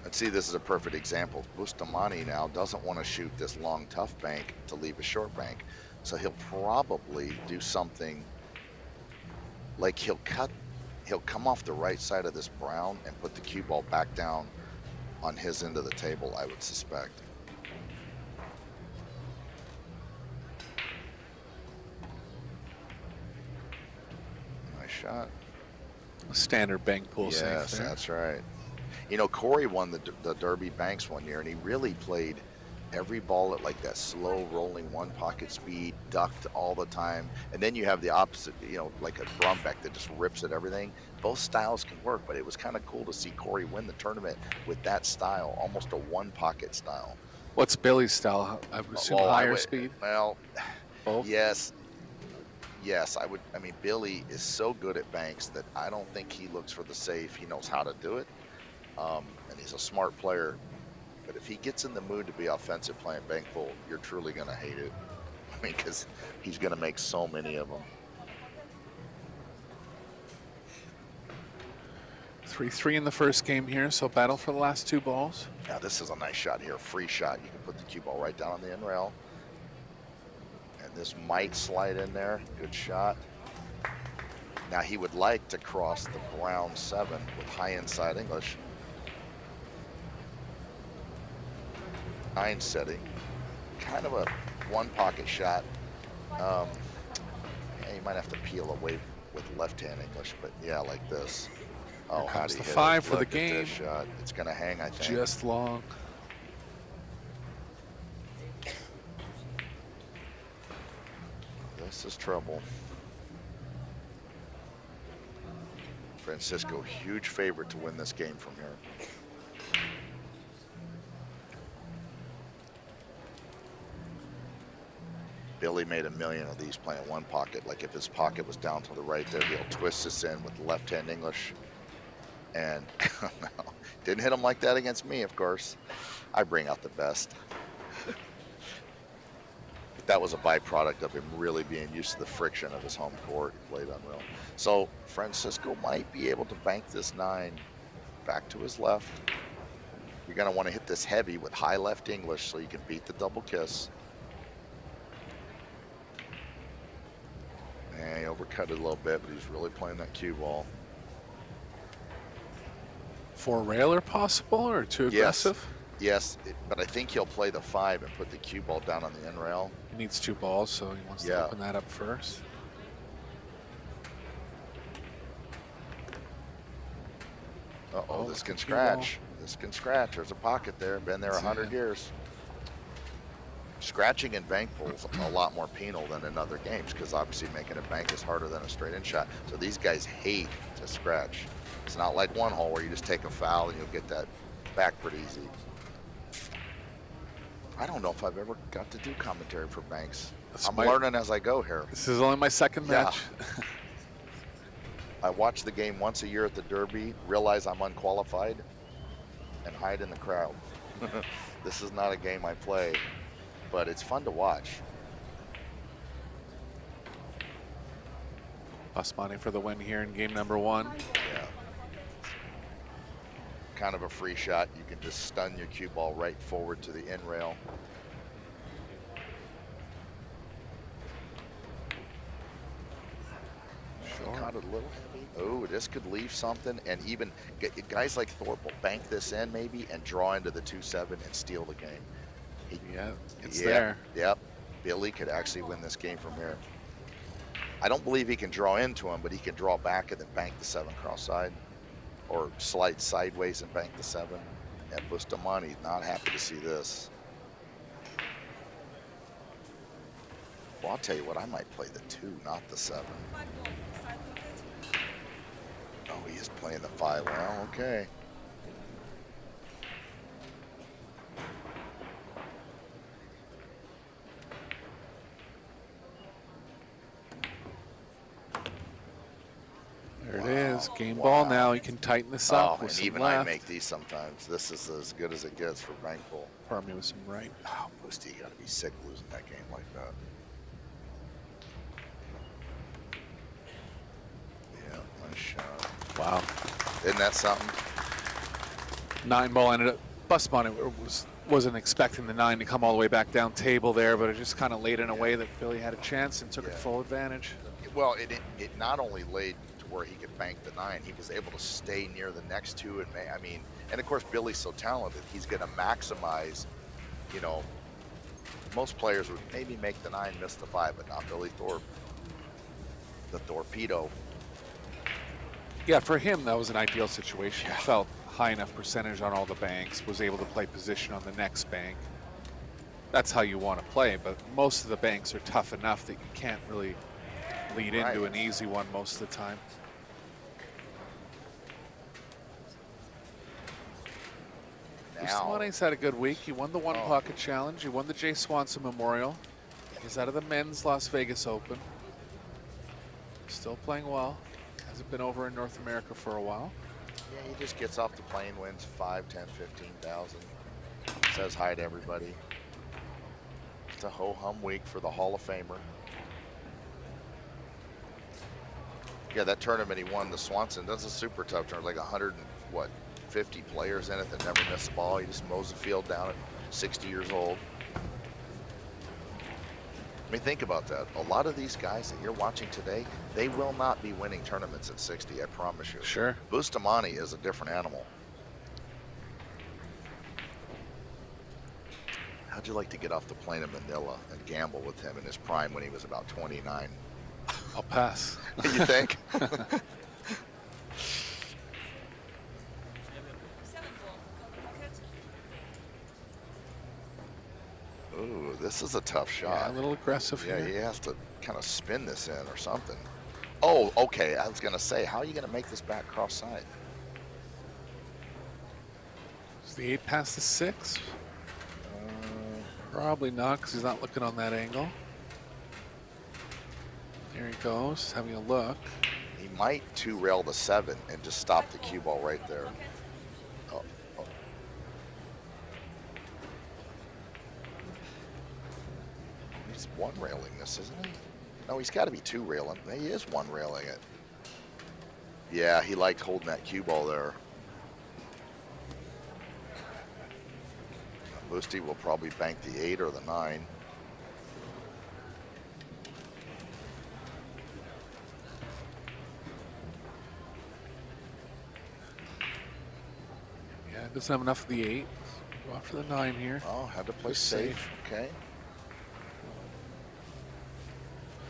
And see, this is a perfect example. Bustamante now doesn't want to shoot this long, tough bank to leave a short bank. So he'll probably do something like he'll come off the right side of this brown and put the cue ball back down on his end of the table, I would suspect. Nice shot. A standard Bankpool safe Yes, there. that's right. You know, Corey won the Derby Banks one year, and he really played every ball at like that slow rolling 1 pocket speed, ducked all the time. And then you have the opposite, you know, like a Brumbeck that just rips at everything. Both styles can work, but it was kind of cool to see Corey win the tournament with that style, almost a 1 pocket style. What's Billy's style? I would assume higher speed. Well, Both? yes, I would. I mean, Billy is so good at banks that I don't think he looks for the safe. He knows how to do it. And he's a smart player. But if he gets in the mood to be offensive playing Bankpool, you're truly going to hate it. I mean, because he's going to make so many of them. 3-3 in the first game here, so battle for the last 2 balls. Now, this is a nice shot here, free shot. You can put the cue ball right down on the end rail. And this might slide in there. Good shot. Now, he would like to cross the brown 7 with high inside English. 9 setting, kind of a 1 pocket shot. Yeah, you might have to peel away with left hand English, but yeah, like this. Oh, how comes do you the hit 5 it? for the Look at game. this shot. It's going to hang, I think. Just long. This is trouble. Francisco, huge favorite to win this game from here. Billy made a million of these playing 1 pocket. Like if his pocket was down to the right there, he'll twist this in with left hand English. And didn't hit him like that against me, of course. I bring out the best. But that was a byproduct of him really being used to the friction of his home court. He played unreal. So Francisco might be able to bank this 9 back to his left. You're going to want to hit this heavy with high left English so you can beat the double kiss. And he overcut it a little bit, but he's really playing that cue ball. 4 railer possible or too aggressive? Yes, but I think he'll play the 5 and put the cue ball down on the end rail. He needs 2 balls, so he wants to open that up first. Uh-oh, this can scratch. This can scratch. There's a pocket there. Been there 100 years. Scratching in Bankpool is a lot more penal than in other games because obviously making a bank is harder than a straight-in shot. So these guys hate to scratch. It's not like 1 hole where you just take a foul and you'll get that back pretty easy. I don't know if I've ever got to do commentary for banks. I'm learning as I go here. This is only my 2nd match. I watch the game once a year at the Derby, realize I'm unqualified, and hide in the crowd. This is not a game I play, but it's fun to watch. Bustamante for the win here in game number 1. Yeah. Kind of a free shot. You can just stun your cue ball right forward to the end rail. Caught it a little heavy. Oh, this could leave something, and even guys like Thorpe will bank this in maybe and draw into the 2-7 and steal the game. It's there. Yep. Billy could actually win this game from here. I don't believe he can draw into him, but he can draw back and then bank the 7 cross side, or slide sideways and bank the 7. And Bustamante not happy to see this. Well, I'll tell you what, I might play the 2, not the 7. Oh, he is playing the 5. Well, okay. There it is. Game ball now. You can tighten this up Oh, with and some even left. I make these sometimes. This is as good as it gets for Bankpool. Pardon me, with some right. Oh, Boosty, you got to be sick losing that game like that. Yeah, nice shot. Wow. Isn't that something? 9 ball ended up. Busmani wasn't expecting the 9 to come all the way back down table there, but it just kind of laid in a way that Billy had a chance and took it full advantage. Well, it not only laid to where he could bank the 9, he was able to stay near the next 2 and I mean, and of course Billy's so talented, he's going to maximize. You know, most players would maybe make the 9, miss the 5, but not Billy Thorpe. The torpedo. Yeah, for him that was an ideal situation. He felt high enough percentage on all the banks, was able to play position on the next bank. That's how you want to play, but most of the banks are tough enough that you can't really lead into an easy one most of the time. Bustamani's had a good week. He won the One Pocket Challenge. He won the Jay Swanson Memorial. He's out of the men's Las Vegas Open. Still playing well. Hasn't been over in North America for a while. Yeah, he just gets off the plane, wins 5, 10, 15,000. Says hi to everybody. It's a ho-hum week for the Hall of Famer. Yeah, that tournament he won, the Swanson, that's a super tough tournament. Like 150 players in it that never miss a ball. He just mows the field down at 60 years old. I mean, think about that. A lot of these guys that you're watching today, they will not be winning tournaments at 60, I promise you. Sure. Bustamani is a different animal. How'd you like to get off the plane in Manila and gamble with him in his prime when he was about 29? I'll pass. You think? Ooh, this is a tough shot. Yeah, a little aggressive Yeah, here. he has to kind of spin this in or something. Oh, okay. I was going to say, how are you going to make this back cross side? Is the 8 past the 6? Probably not, because he's not looking on that angle. There he goes, having a look. He might 2-rail the 7 and just stop the cue ball right there. Oh, oh. He's 1-railing this, isn't he? No, he's got to be 2-railing. He is 1-railing it. Yeah, he liked holding that cue ball there. Boosty will probably bank the 8 or the 9. Yeah, doesn't have enough of the 8. Go after the 9 here. Oh, had to play Just safe. Okay.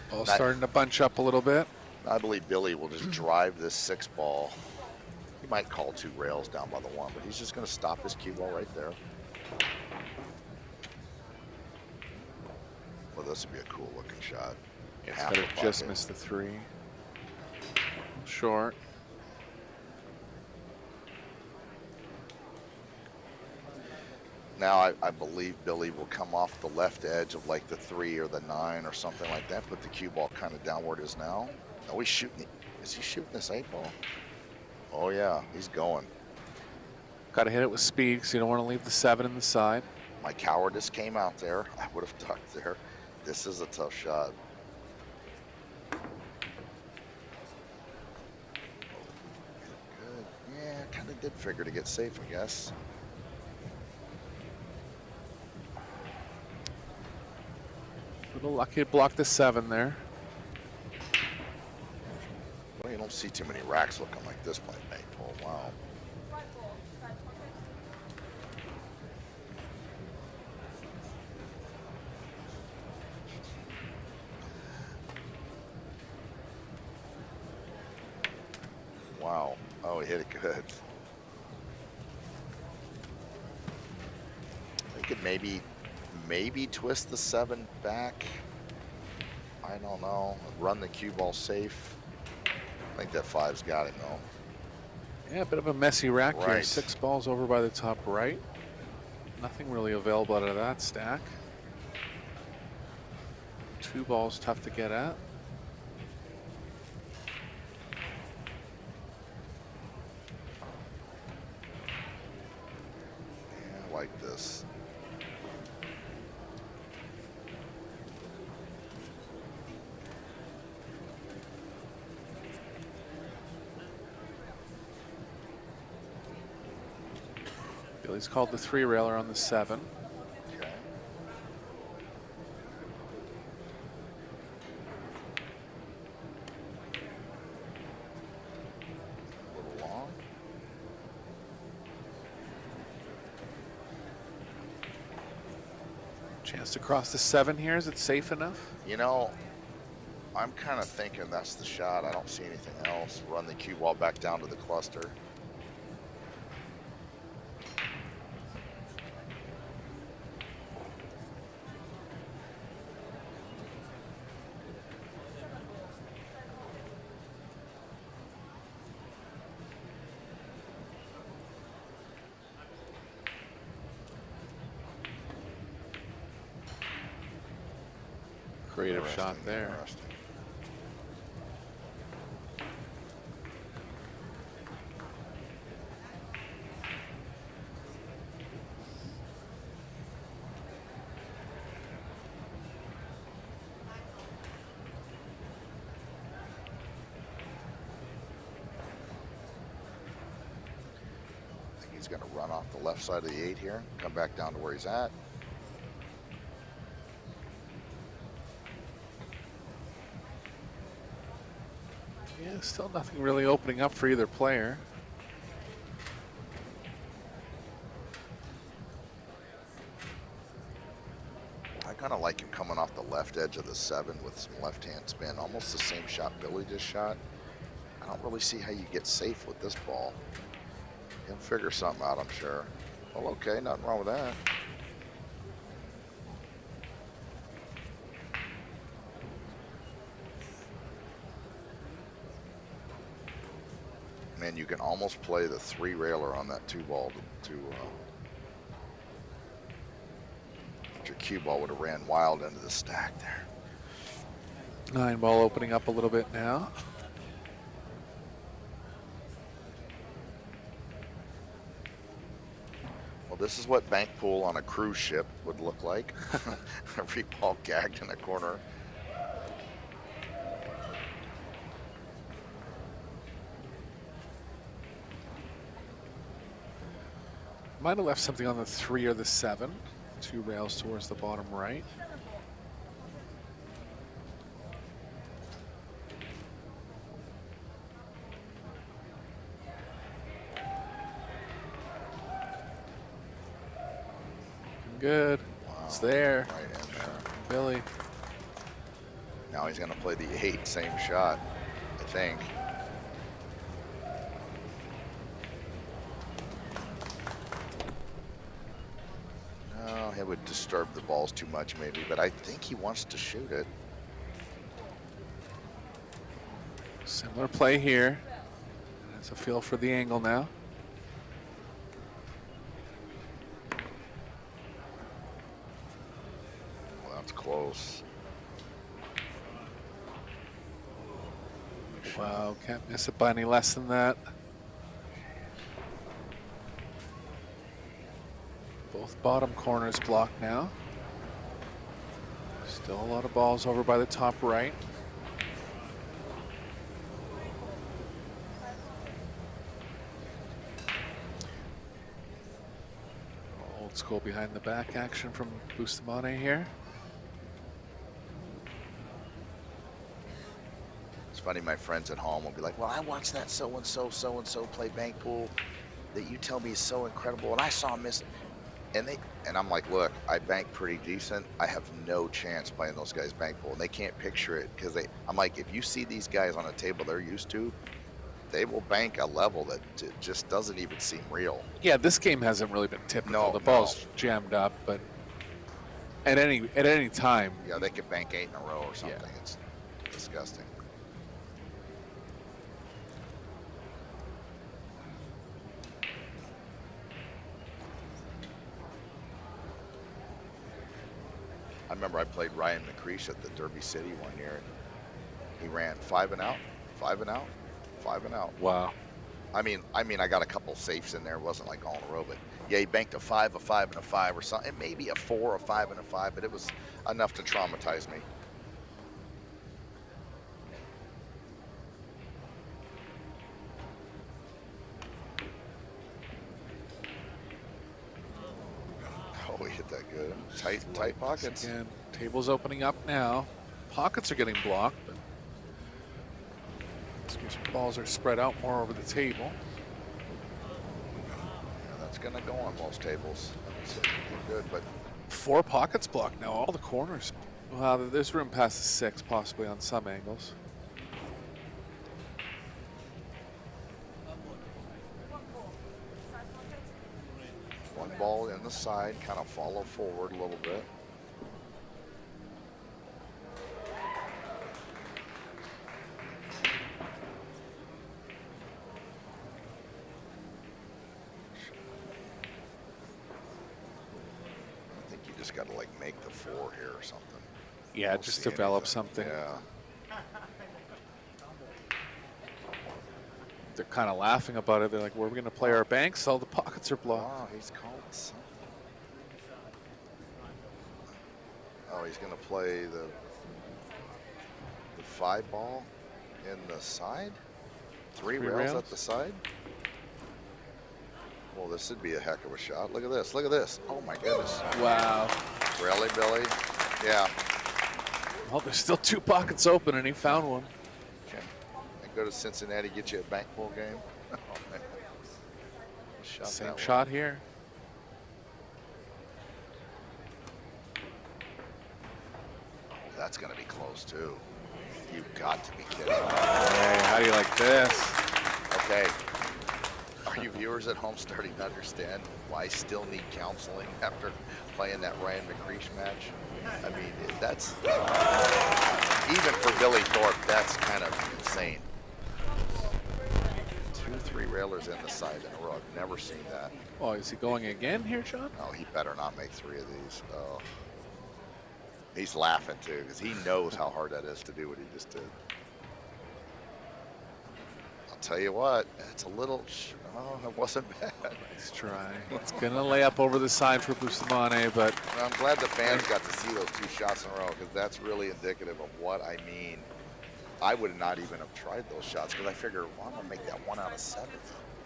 Ball starting to bunch up a little bit. I believe Billy will just drive this 6 ball. He might call 2 rails down by the 1, but he's just going to stop his cue ball right there. Well, this would be a cool looking shot. It's Half got a to just bucket. miss the 3. Short. Now I believe Billy will come off the left edge of like the 3 or the 9 or something like that. Put the cue ball kind of down where it is now. Oh, he's shooting. Is he shooting this 8 ball? Oh yeah, he's going. Got to hit it with speed because you don't want to leave the 7 in the side. My cowardice came out there. I would have ducked there. This is a tough shot. Good. Yeah, kind of did figure to get safe, I guess. A little lucky to block the 7 there. Well, you don't see too many racks looking like this playing Bankpool. Wow. Wow. Oh, he hit it good. He could maybe twist the 7 back. I don't know. Run the cue ball safe. I think that 5's got him though. Yeah, a bit of a messy rack here. Right. 6 balls over by the top right. Nothing really available out of that stack. 2 balls tough to get at. Yeah, I like this. Billy's called the 3-railer on the 7. Okay. A little long. Chance to cross the 7 here. Is it safe enough? You know, I'm kind of thinking that's the shot. I don't see anything else. Run the cue ball back down to the cluster. Creative shot Interesting, there. interesting. I think he's going to run off the left side of the 8 here, come back down to where he's at. Yeah, still nothing really opening up for either player. I kind of like him coming off the left edge of the 7 with some left-hand spin, almost the same shot Billy just shot. I don't really see how you get safe with this ball. He'll figure something out, I'm sure. Well, okay, nothing wrong with that. Man, you can almost play the 3-railer on that 2-ball to your cue ball would have ran wild into the stack there. 9-ball opening up a little bit now. Well, this is what Bankpool on a cruise ship would look like. Every ball gagged in a corner. Might have left something on the 3 or the 7. 2 rails towards the bottom right. Good. Wow. It's there. Right in there. Billy. Now he's going to play the 8, same shot, I think. No, it would disturb the balls too much maybe, but I think he wants to shoot it. Similar play here. That's a feel for the angle now. Well, that's close. Wow, can't miss it by any less than that. Both bottom corners blocked now. Still a lot of balls over by the top right. Old school behind the back action from Bustamante here. It's funny, my friends at home will be like, well, I watched that so-and-so play Bankpool that you tell me is so incredible, and I saw him miss. And I'm like, look, I bank pretty decent. I have no chance playing those guys Bankpool, and they can't picture it because I'm like, if you see these guys on a table they're used to, they will bank a level that just doesn't even seem real. Yeah, this game hasn't really been typical. No, The ball's jammed up, but At any time. Yeah, they could bank 8 in a row or something. Yeah. It's disgusting. I remember I played Ryan McCreesh at the Derby City one year. And he ran 5 and out, 5 and out, 5 and out. Wow. I mean, I got a couple safes in there. It wasn't like all in a row, but yeah, he banked a 5, a 5, and a 5 or something. Maybe a 4, a 5, and a 5, but it was enough to traumatize me. Oh, he hit that good. Tight pockets. Again, table's opening up now. Pockets are getting blocked, but these balls are spread out more over the table. Yeah, that's gonna go on most tables. That's good, but 4 pockets blocked now, all the corners. Wow, there's room past the 6 possibly on some angles. one ball in the side, kind of follow forward a little bit. I think you just got to like make the 4 here or something. Yeah, We'll just see develop anything. something. Yeah. They're kind of laughing about it. They're like, where are we going to play our banks? All the pockets are blocked. Wow, he's called something. Oh, he's going to play the 5 ball in the side? 3 rails at the side? Well, this would be a heck of a shot. Look at this. Look at this. Oh, my goodness. Wow. Really, Billy? Yeah. Well, there's still 2 pockets open, and he found one. Okay. And go to Cincinnati, get you a Bankpool game. Oh, man. Shot Same that one. shot here. That's going to be close, too. You've got to be kidding. Hey, how do you like this? Okay. Are you viewers at home starting to understand why I still need counseling after playing that Ryan McCreesh match? I mean, that's, even for Billy Thorpe, that's kind of insane. 2 3-railers in the side in a row. I've never seen that. Oh, is he going again here, John? No, he better not make 3 of these. Oh. He's laughing, too, because he knows how hard that is to do what he just did. I'll tell you what, it's a little, oh, it wasn't bad. Nice try. It's going to lay up over the side for Bustamante, but Well, I'm glad the fans got to see those 2 shots in a row, because that's really indicative of what I mean. I would not even have tried those shots, because I figure, well, I'm going to make that 1 out of 7.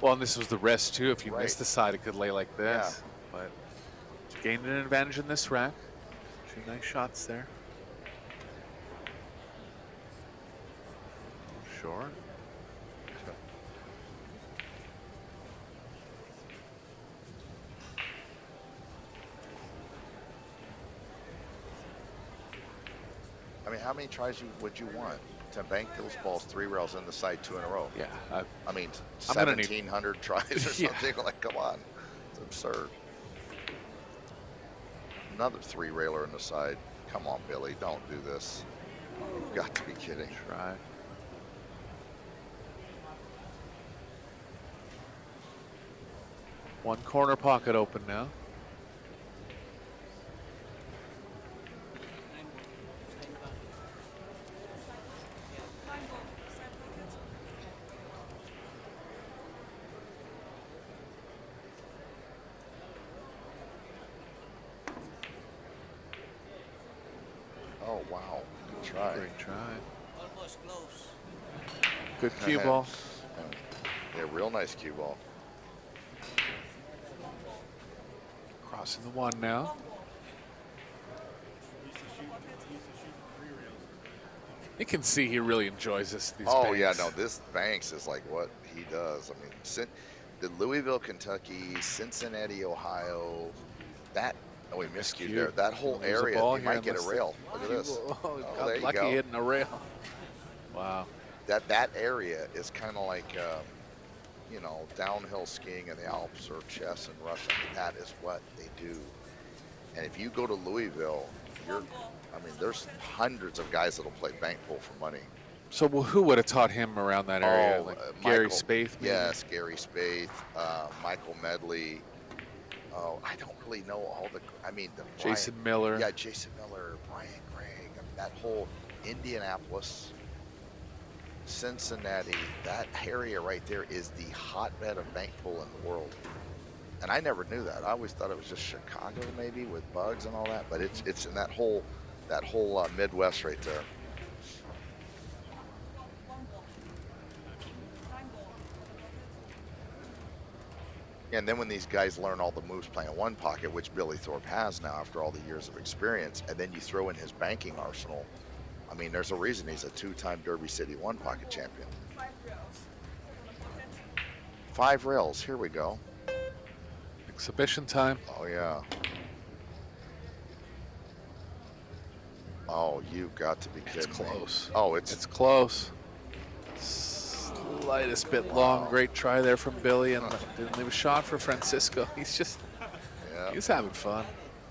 well, and this was the rest too. If you Right. missed the side, it could lay like this. But gained an advantage in this rack. 2 nice shots there. Sure. I mean, how many tries would you want to bank those balls 3 rails in the side 2 in a row? Yeah. I mean, I'm gonna need- 1,700 tries or Yeah. something. Like, come on. It's absurd. Another 3-railer in the side. Come on, Billy. Don't do this. You've got to be kidding. Try. One corner pocket open now. Oh, wow. Good try. Great try. Almost close. Good cue ball. Yeah, real nice cue ball. Crossing the 1 now. You can see he really enjoys these Oh, yeah, banks. no, this Banks is like what he does. I mean, the Louisville, Kentucky, Cincinnati, Ohio, that, oh, we missed you cue. there. That whole Lose a area, ball you here might get a unless the rail. Look at this. Oh, Oh, got there you lucky go. hitting a rail. Wow. That area is kind of like, you know, downhill skiing in the Alps or chess in Russia. I mean, that is what they do. And if you go to Louisville, I mean, there's hundreds of guys that'll play bank pool for money. So who would have taught him around that area? Oh, Like Gary Michael, Spaeth, maybe? yes, Gary Spaeth, Michael Medley. Oh, I don't really know all the. I mean, Jason Miller. Yeah, Jason Miller, Brian Gregg. I mean, that whole Indianapolis, Cincinnati, that area right there is the hotbed of bank pool in the world. And I never knew that. I always thought it was just Chicago, maybe, with bugs and all that. But it's in that whole Midwest right there. And then when these guys learn all the moves playing one pocket, which Billy Thorpe has now after all the years of experience, and then you throw in his banking arsenal, I mean, there's a reason he's a 2-time Derby City one pocket champion. 5 rails, here we go. Exhibition time. Oh, yeah. Oh, you've got to be kidding It's me. close. Oh, It's close. Slightest bit long. Great try there from Billy, and didn't leave a shot for Francisco. He's just, he's having fun.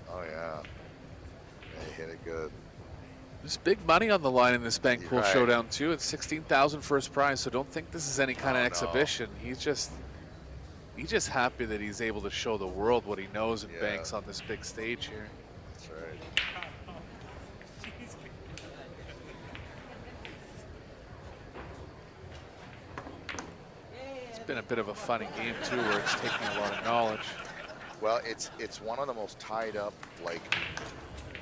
Oh, yeah. He hit it good. There's big money on the line in this Bankpool Right. Showdown too. It's 16,000 first prize, so don't think this is any kind of No. exhibition. He's just happy that he's able to show the world what he knows and Yeah. banks on this big stage here. That's right. It's been a bit of a funny game too, where it's taking a lot of knowledge. Well, it's one of the most tied up, like,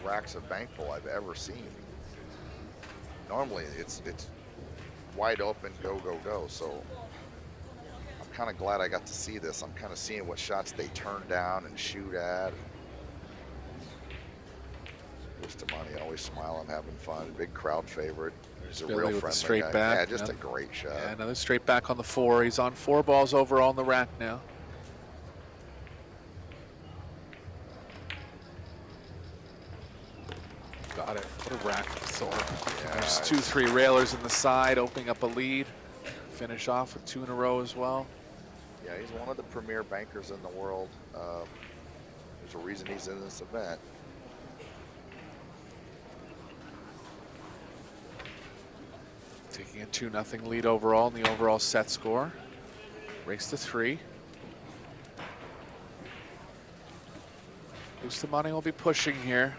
racks of bank pool I've ever seen. Normally it's wide open, go, go, go. So I'm kind of glad I got to see this. I'm kind of seeing what shots they turn down and shoot at. Bustamante always smiling, having fun. Big crowd favorite. He's a Billy real with the friendly straight guy. back, Yeah, just yeah. a great shot. Yeah, another straight back on the 4. He's on 4 balls overall in the rack now. Got it. What a rack. So there's 2-3 railers in the side, opening up a lead. Finish off with 2 in a row as well. Yeah, he's one of the premier bankers in the world. There's a reason he's in this event. Taking a 2-0 lead overall in the overall set score. Race to 3. Bustamante will be pushing here.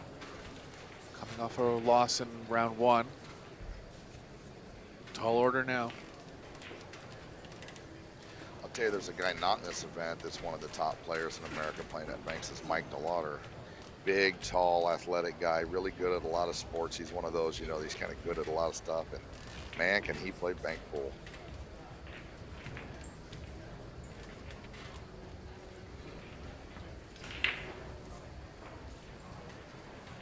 Coming off a loss in round 1. Tall order now. I'll tell you, there's a guy not in this event that's one of the top players in America playing at Banks. Is Mike DeLauder. Big, tall, athletic guy, really good at a lot of sports. He's one of those, you know, he's kind of good at a lot of stuff. And man, can he play bank pool.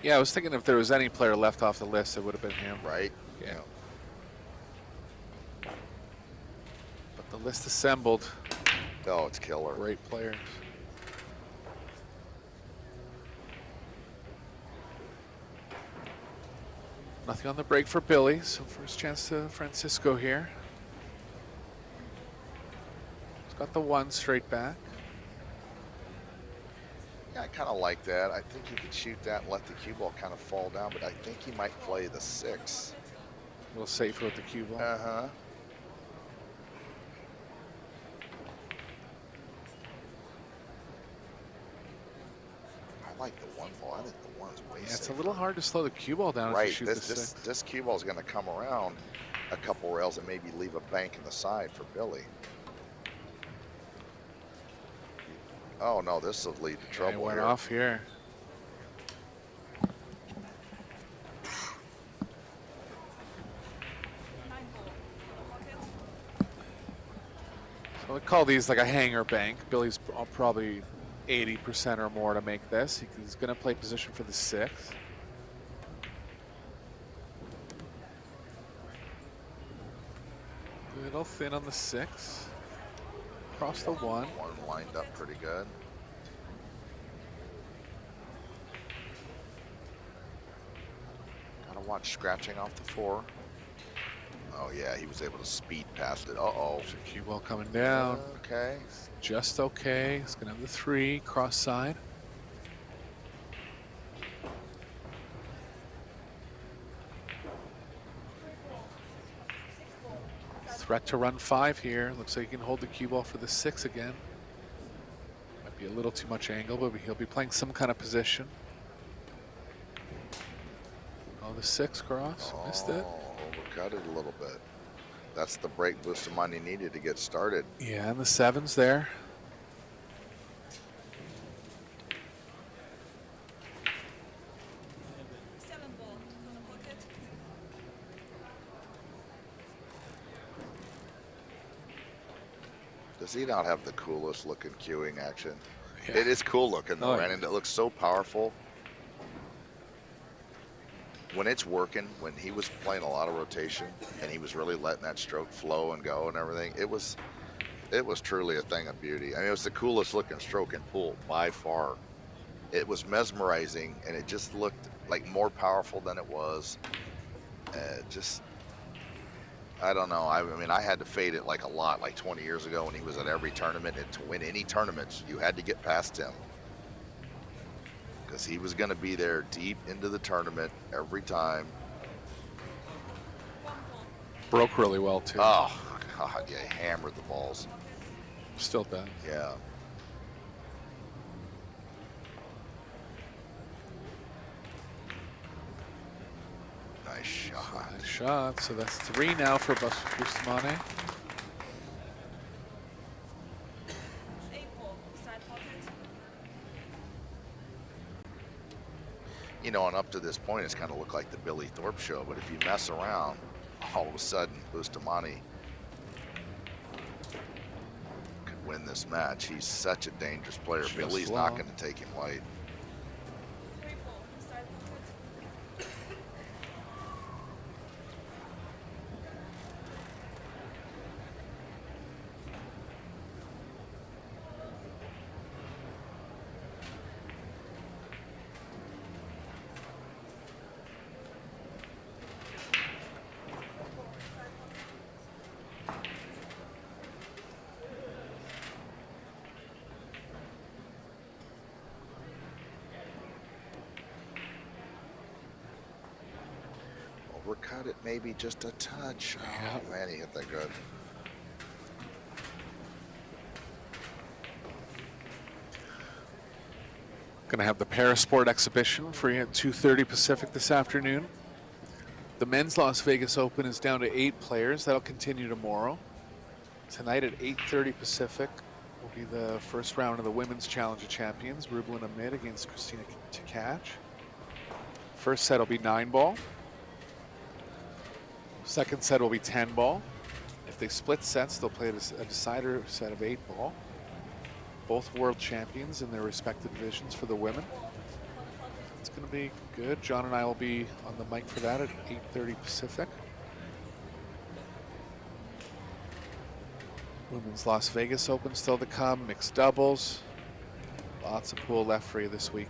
Yeah, I was thinking if there was any player left off the list, it would have been him. Right? Yeah. But the list assembled. Oh, it's killer. Great players. Nothing on the break for Billy, so first chance to Francisco here. He's got the 1 straight back. Yeah, I kind of like that. I think he could shoot that and let the cue ball kind of fall down, but I think he might play the 6. A little safer with the cue ball. Uh-huh. I like the 1 ball. I think the 1's way Yeah, it's a safer. little hard to slow the cue ball down if you Right, shoot this the 6. this cue ball is going to come around a couple rails and maybe leave a bank in the side for Billy. Oh no, this will lead to Yeah, he trouble went here. off here. So we call these like a hanger bank. Billy's probably 80% or more to make this. He's going to play position for the 6. Little thin on the 6. Across the 1. 1 lined up pretty good. Gotta watch scratching off the 4. Oh yeah, he was able to speed past it. Uh-oh. Cue ball coming down. Okay. Just okay. He's going to have the 3 cross side. Threat to run 5 here. Looks like he can hold the cue ball for the 6 again. Might be a little too much angle, but he'll be playing some kind of position. Oh, the 6 cross. Missed it. Overcut it a little bit. That's the break Bustamante needed to get started. Yeah, and the 7's there. Does he not have the coolest looking cueing action? Yeah. It is cool looking though, Oh, yeah. and it looks so powerful. When it's working, when he was playing a lot of rotation and he was really letting that stroke flow and go and everything, it was truly a thing of beauty. I mean, it was the coolest looking stroke in pool by far. It was mesmerizing, and it just looked like more powerful than it was. I don't know. I mean, I had to fade it like a lot, like 20 years ago when he was at every tournament. And to win any tournaments, you had to get past him, because he was going to be there deep into the tournament every time. Broke really well, too. Oh, God, yeah, he hammered the balls. Still does. Yeah. Nice shot. Nice shot. So that's 3 now for Bustamante. You know, and up to this point, it's kind of looked like the Billy Thorpe show. But if you mess around, all of a sudden, Bustamante could win this match. He's such a dangerous player. Just Billy's long. not going to take him light. Overcut it maybe just a touch. Yeah. Oh, man, he hit that good. Going to have the Parasport exhibition free at 2:30 Pacific this afternoon. The men's Las Vegas Open is down to 8 players. That'll continue tomorrow. Tonight at 8:30 Pacific will be the first round of the Women's Challenge of Champions. Rubelin Amid against Christina Tkach. First set will be 9-ball. Second set will be 10-ball. If they split sets, they'll play a decider set of 8-ball. Both world champions in their respective divisions for the women. It's going to be good. John and I will be on the mic for that at 8:30 Pacific. Women's Las Vegas Open still to come. Mixed doubles. Lots of pool left for you this week.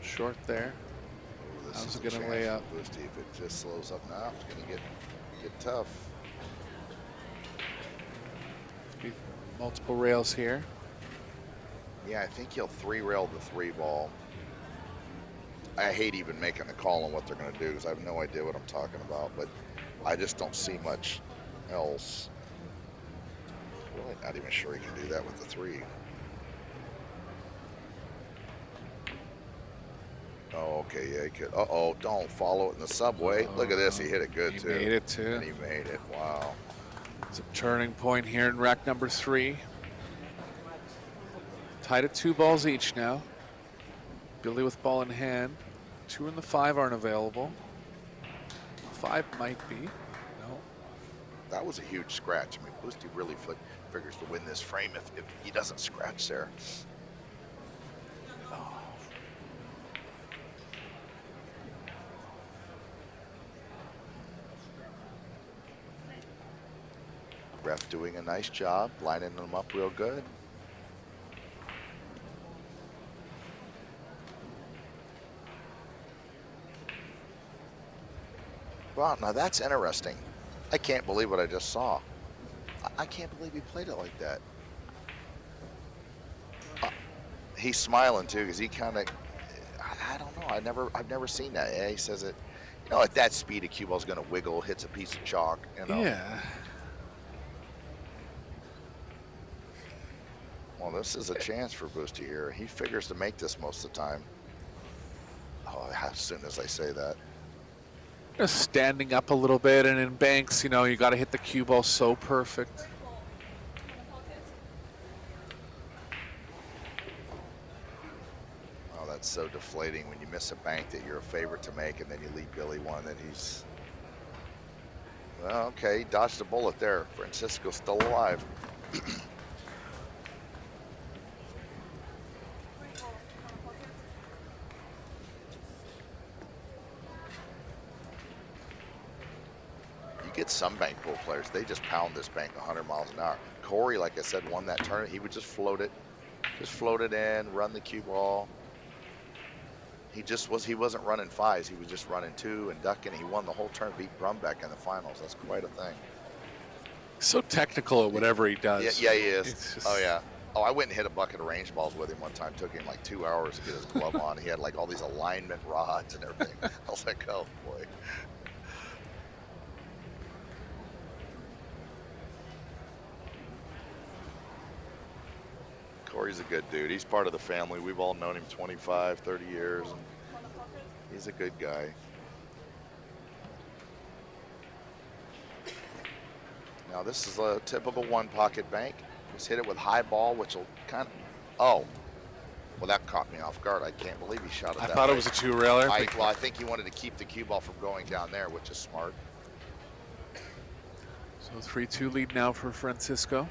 Short there. Ooh, this How's is it a gonna chance lay for up? Boosty. If it just slows up now, it's going to get tough. Be multiple rails here. Yeah, I think he'll 3-rail the 3-ball. I hate even making a call on what they're going to do because I have no idea what I'm talking about, but I just don't see much else. Really not even sure he can do that with the 3. Oh, okay, yeah, he could. Uh-oh, don't follow it in the subway. Look at this, he hit it good, He too. made it, too. And he made it, wow. It's a turning point here in rack number 3. Tied at 2 balls each now. Billy with ball in hand. 2 and the 5 aren't available. 5 might be. No. That was a huge scratch. I mean, Boosty really figures to win this frame if he doesn't scratch there. Oh. Ref doing a nice job, lining them up real good. Wow, now that's interesting. I can't believe what I just saw. I can't believe he played it like that. He's smiling too, because he kind of, I don't know. I've never seen that. Yeah, he says it. No, at that speed, a cue ball's going to wiggle, hits a piece of chalk. You know. Yeah. Well, this is a chance for Boosty here. He figures to make this most of the time. Oh, as soon as I say that. Just standing up a little bit, and in banks, you know, you got to hit the cue ball so perfect. Oh, that's so deflating when you miss a bank that you're a favorite to make, and then you lead Billy one that he's. Well, okay, dodged a bullet there. Francisco's still alive. Get some bank pool players, they just pound this bank 100 miles an hour. Corey, like I said, won that tournament. He would just float it in, run the cue ball. He wasn't running fives, he was just running two and ducking. He won the whole tournament, beat Brumbeck in the finals. That's quite a thing. So technical at whatever he does. Yeah, he is. Oh yeah. Oh, I went and hit a bucket of range balls with him one time. Took him like 2 hours to get his glove on. He had like all these alignment rods and everything. I was like, oh boy. Corey's a good dude. He's part of the family. We've all known him 25, 30 years. And he's a good guy. Now this is a typical one pocket bank. Just hit it with high ball, which will kind of, oh. Well, that caught me off guard. I can't believe he shot it that way. I thought it was a two-railer. Well, I think he wanted to keep the cue ball from going down there, which is smart. So 3-2 lead now for Francisco.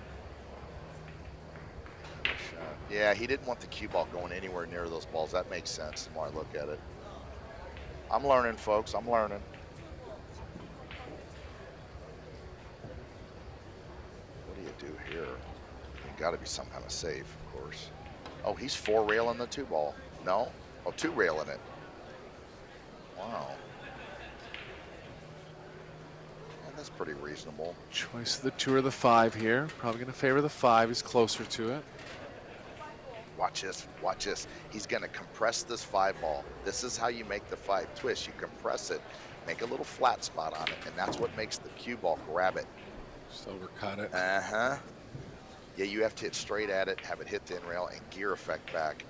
Yeah, he didn't want the cue ball going anywhere near those balls. That makes sense the more I look at it. I'm learning, folks. I'm learning. What do you do here? You got to be some kind of save, of course. Oh, he's four railing the two ball. No? Oh, two railing it. Wow. Well, that's pretty reasonable. Choice of the two or the five here. Probably going to favor the five. He's closer to it. Watch this, watch this. He's gonna compress this five ball. This is how you make the five twist. You compress it, make a little flat spot on it, and that's what makes the cue ball grab it. Just overcut it. Uh-huh. Yeah, you have to hit straight at it, have it hit the in rail, and gear effect back.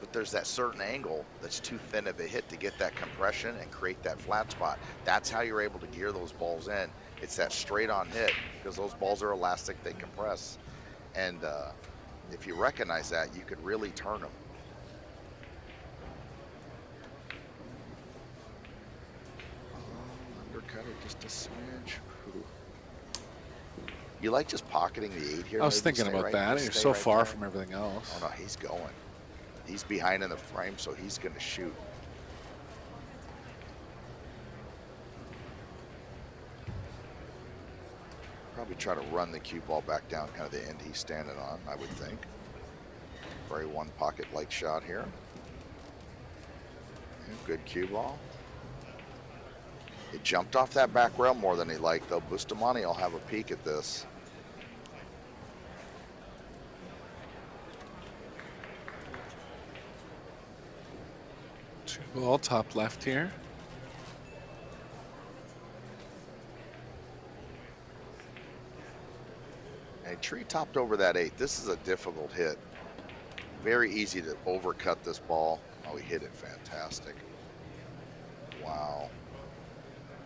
But there's that certain angle that's too thin of a hit to get that compression and create that flat spot. That's how you're able to gear those balls in. It's that straight on hit, because those balls are elastic, they compress. And if you recognize that, you could really turn them. Undercut it just a smidge. Ooh. You like just pocketing the 8 here? I was thinking about that. You're so far from everything else. Oh no, he's going. He's behind in the frame, so he's gonna shoot. Probably try to run the cue ball back down kind of the end he's standing on, I would think. Very one pocket like shot here. And good cue ball. It jumped off that back rail more than he liked though. Bustamante will have a peek at this. Two ball top left here. And tree topped over that 8. This is a difficult hit. Very easy to overcut this ball. Oh, he hit it fantastic. Wow.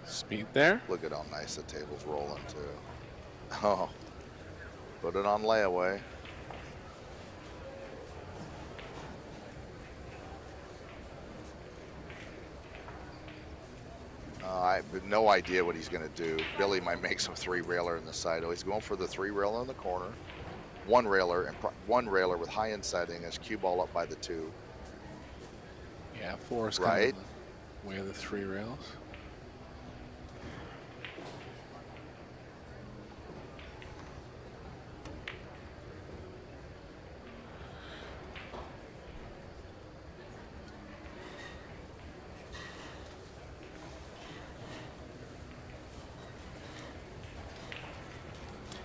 Speed there. Look at how nice the table's rolling too. Oh, put it on layaway. I have no idea what he's going to do. Billy might make some three railer in the side. Oh, he's going for the three railer in the corner. One railer and one railer with high insiding as cue ball up by the 2. Yeah, 4 is right. Kind of the way of the 3 rails.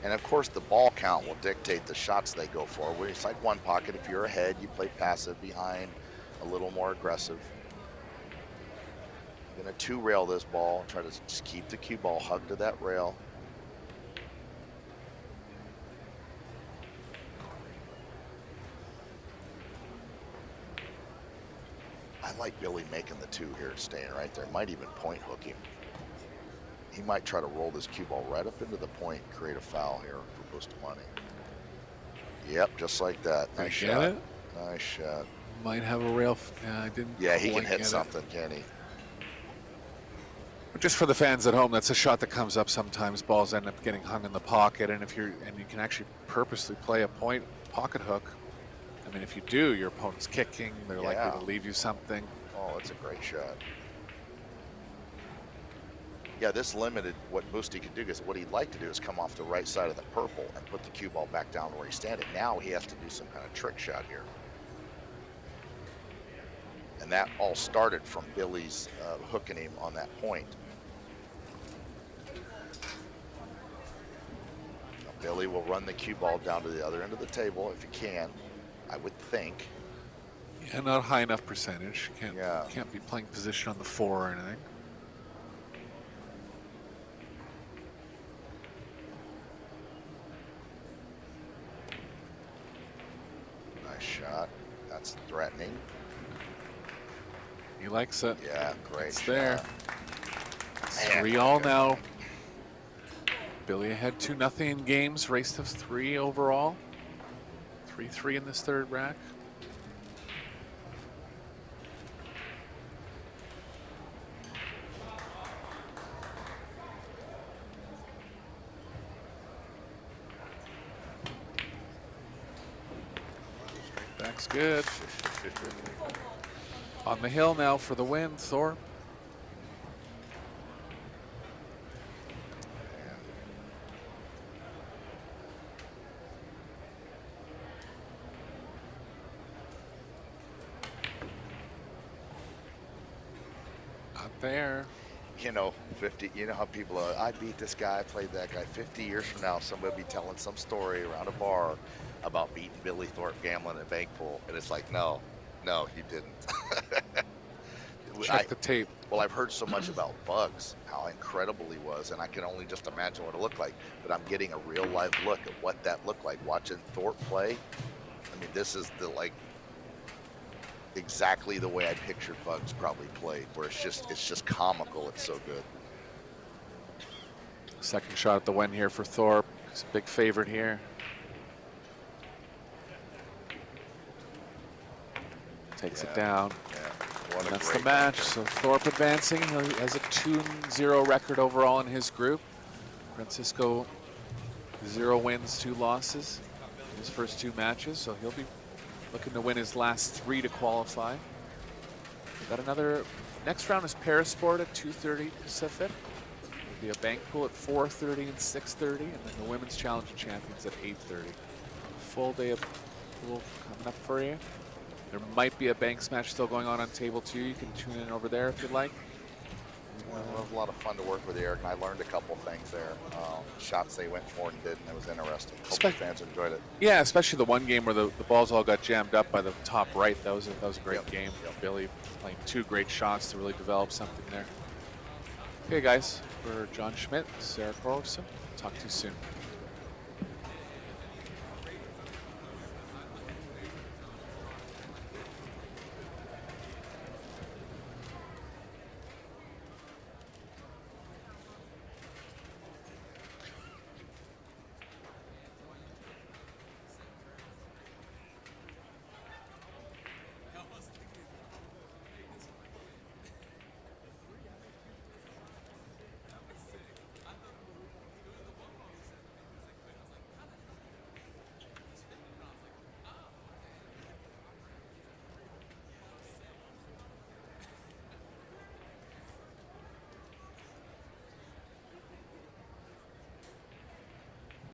And of course, the ball count will dictate the shots they go for. Where it's like one pocket. If you're ahead, you play passive behind. a little more aggressive. I'm gonna 2-rail this ball, try to just keep the cue ball hugged to that rail. I like Billy making the 2 here, staying right there. Might even point hook him. He might try to roll this cue ball right up into the point, create a foul here for Bustamante. Yep, just like that. Nice shot. It? Nice shot. Might have a rail. I didn't. Yeah, he can quite hit get something, can he? Just for the fans at home, that's a shot that comes up sometimes. Balls end up getting hung in the pocket, and if you can actually purposely play a point pocket hook. I mean, if you do, your opponent's kicking. They're likely to leave you something. Oh, that's a great shot. Yeah, this limited what Boosty could do, because what he'd like to do is come off the right side of the purple and put the cue ball back down where he's standing. Now he has to do some kind of trick shot here. And that all started from Billy's hooking him on that point. Now Billy will run the cue ball down to the other end of the table if he can, I would think. Yeah, not high enough percentage. Yeah. Can't be playing position on the 4 or anything. Nice shot. That's threatening. He likes it. Yeah, great It's shot. there. Man, 3-all now. Billy ahead 2-0 in games. Race to 3 overall. 3-3 in this third rack. Back's good. On the hill now for the win, Thorpe. Not there. You know, 50, you know how people are, I beat this guy, I played that guy. 50 years from now, somebody will be telling some story around a bar about beating Billy Thorpe gambling at Bankpool. And it's like, no, you didn't. Check the tape. Well, I've heard so much about Bugs, how incredible he was, and I can only just imagine what it looked like. But I'm getting a real live look at what that looked like watching Thorpe play. I mean, this is the exactly the way I pictured Bugs probably played, where it's just comical. It's so good. Second shot at the win here for Thorpe. He's a big favorite here. Takes it down. Yeah, what a That's the great match. match. So Thorpe advancing. He has a 2-0 record overall in his group. Francisco, 0 wins, 2 losses in his first 2 matches. So he'll be looking to win his last 3 to qualify. We've got another. Next round is Parasport at 2:30 Pacific. There'll be a Bankpool at 4:30 and 6:30, and then the Women's Challenge of Champions at 8:30. Full day of pool coming up for you. There might be a Banks match still going on table 2. You can tune in over there if you'd like. Well, it was a lot of fun to work with Eric, and I learned a couple things there. Shots they went for and didn't. It was interesting. Hope the fans enjoyed it. Yeah, especially the one game where the balls all got jammed up by the top right. That was a great game. Billy playing 2 great shots to really develop something there. Okay, guys, for John Schmidt, Sarah Carlson, talk to you soon.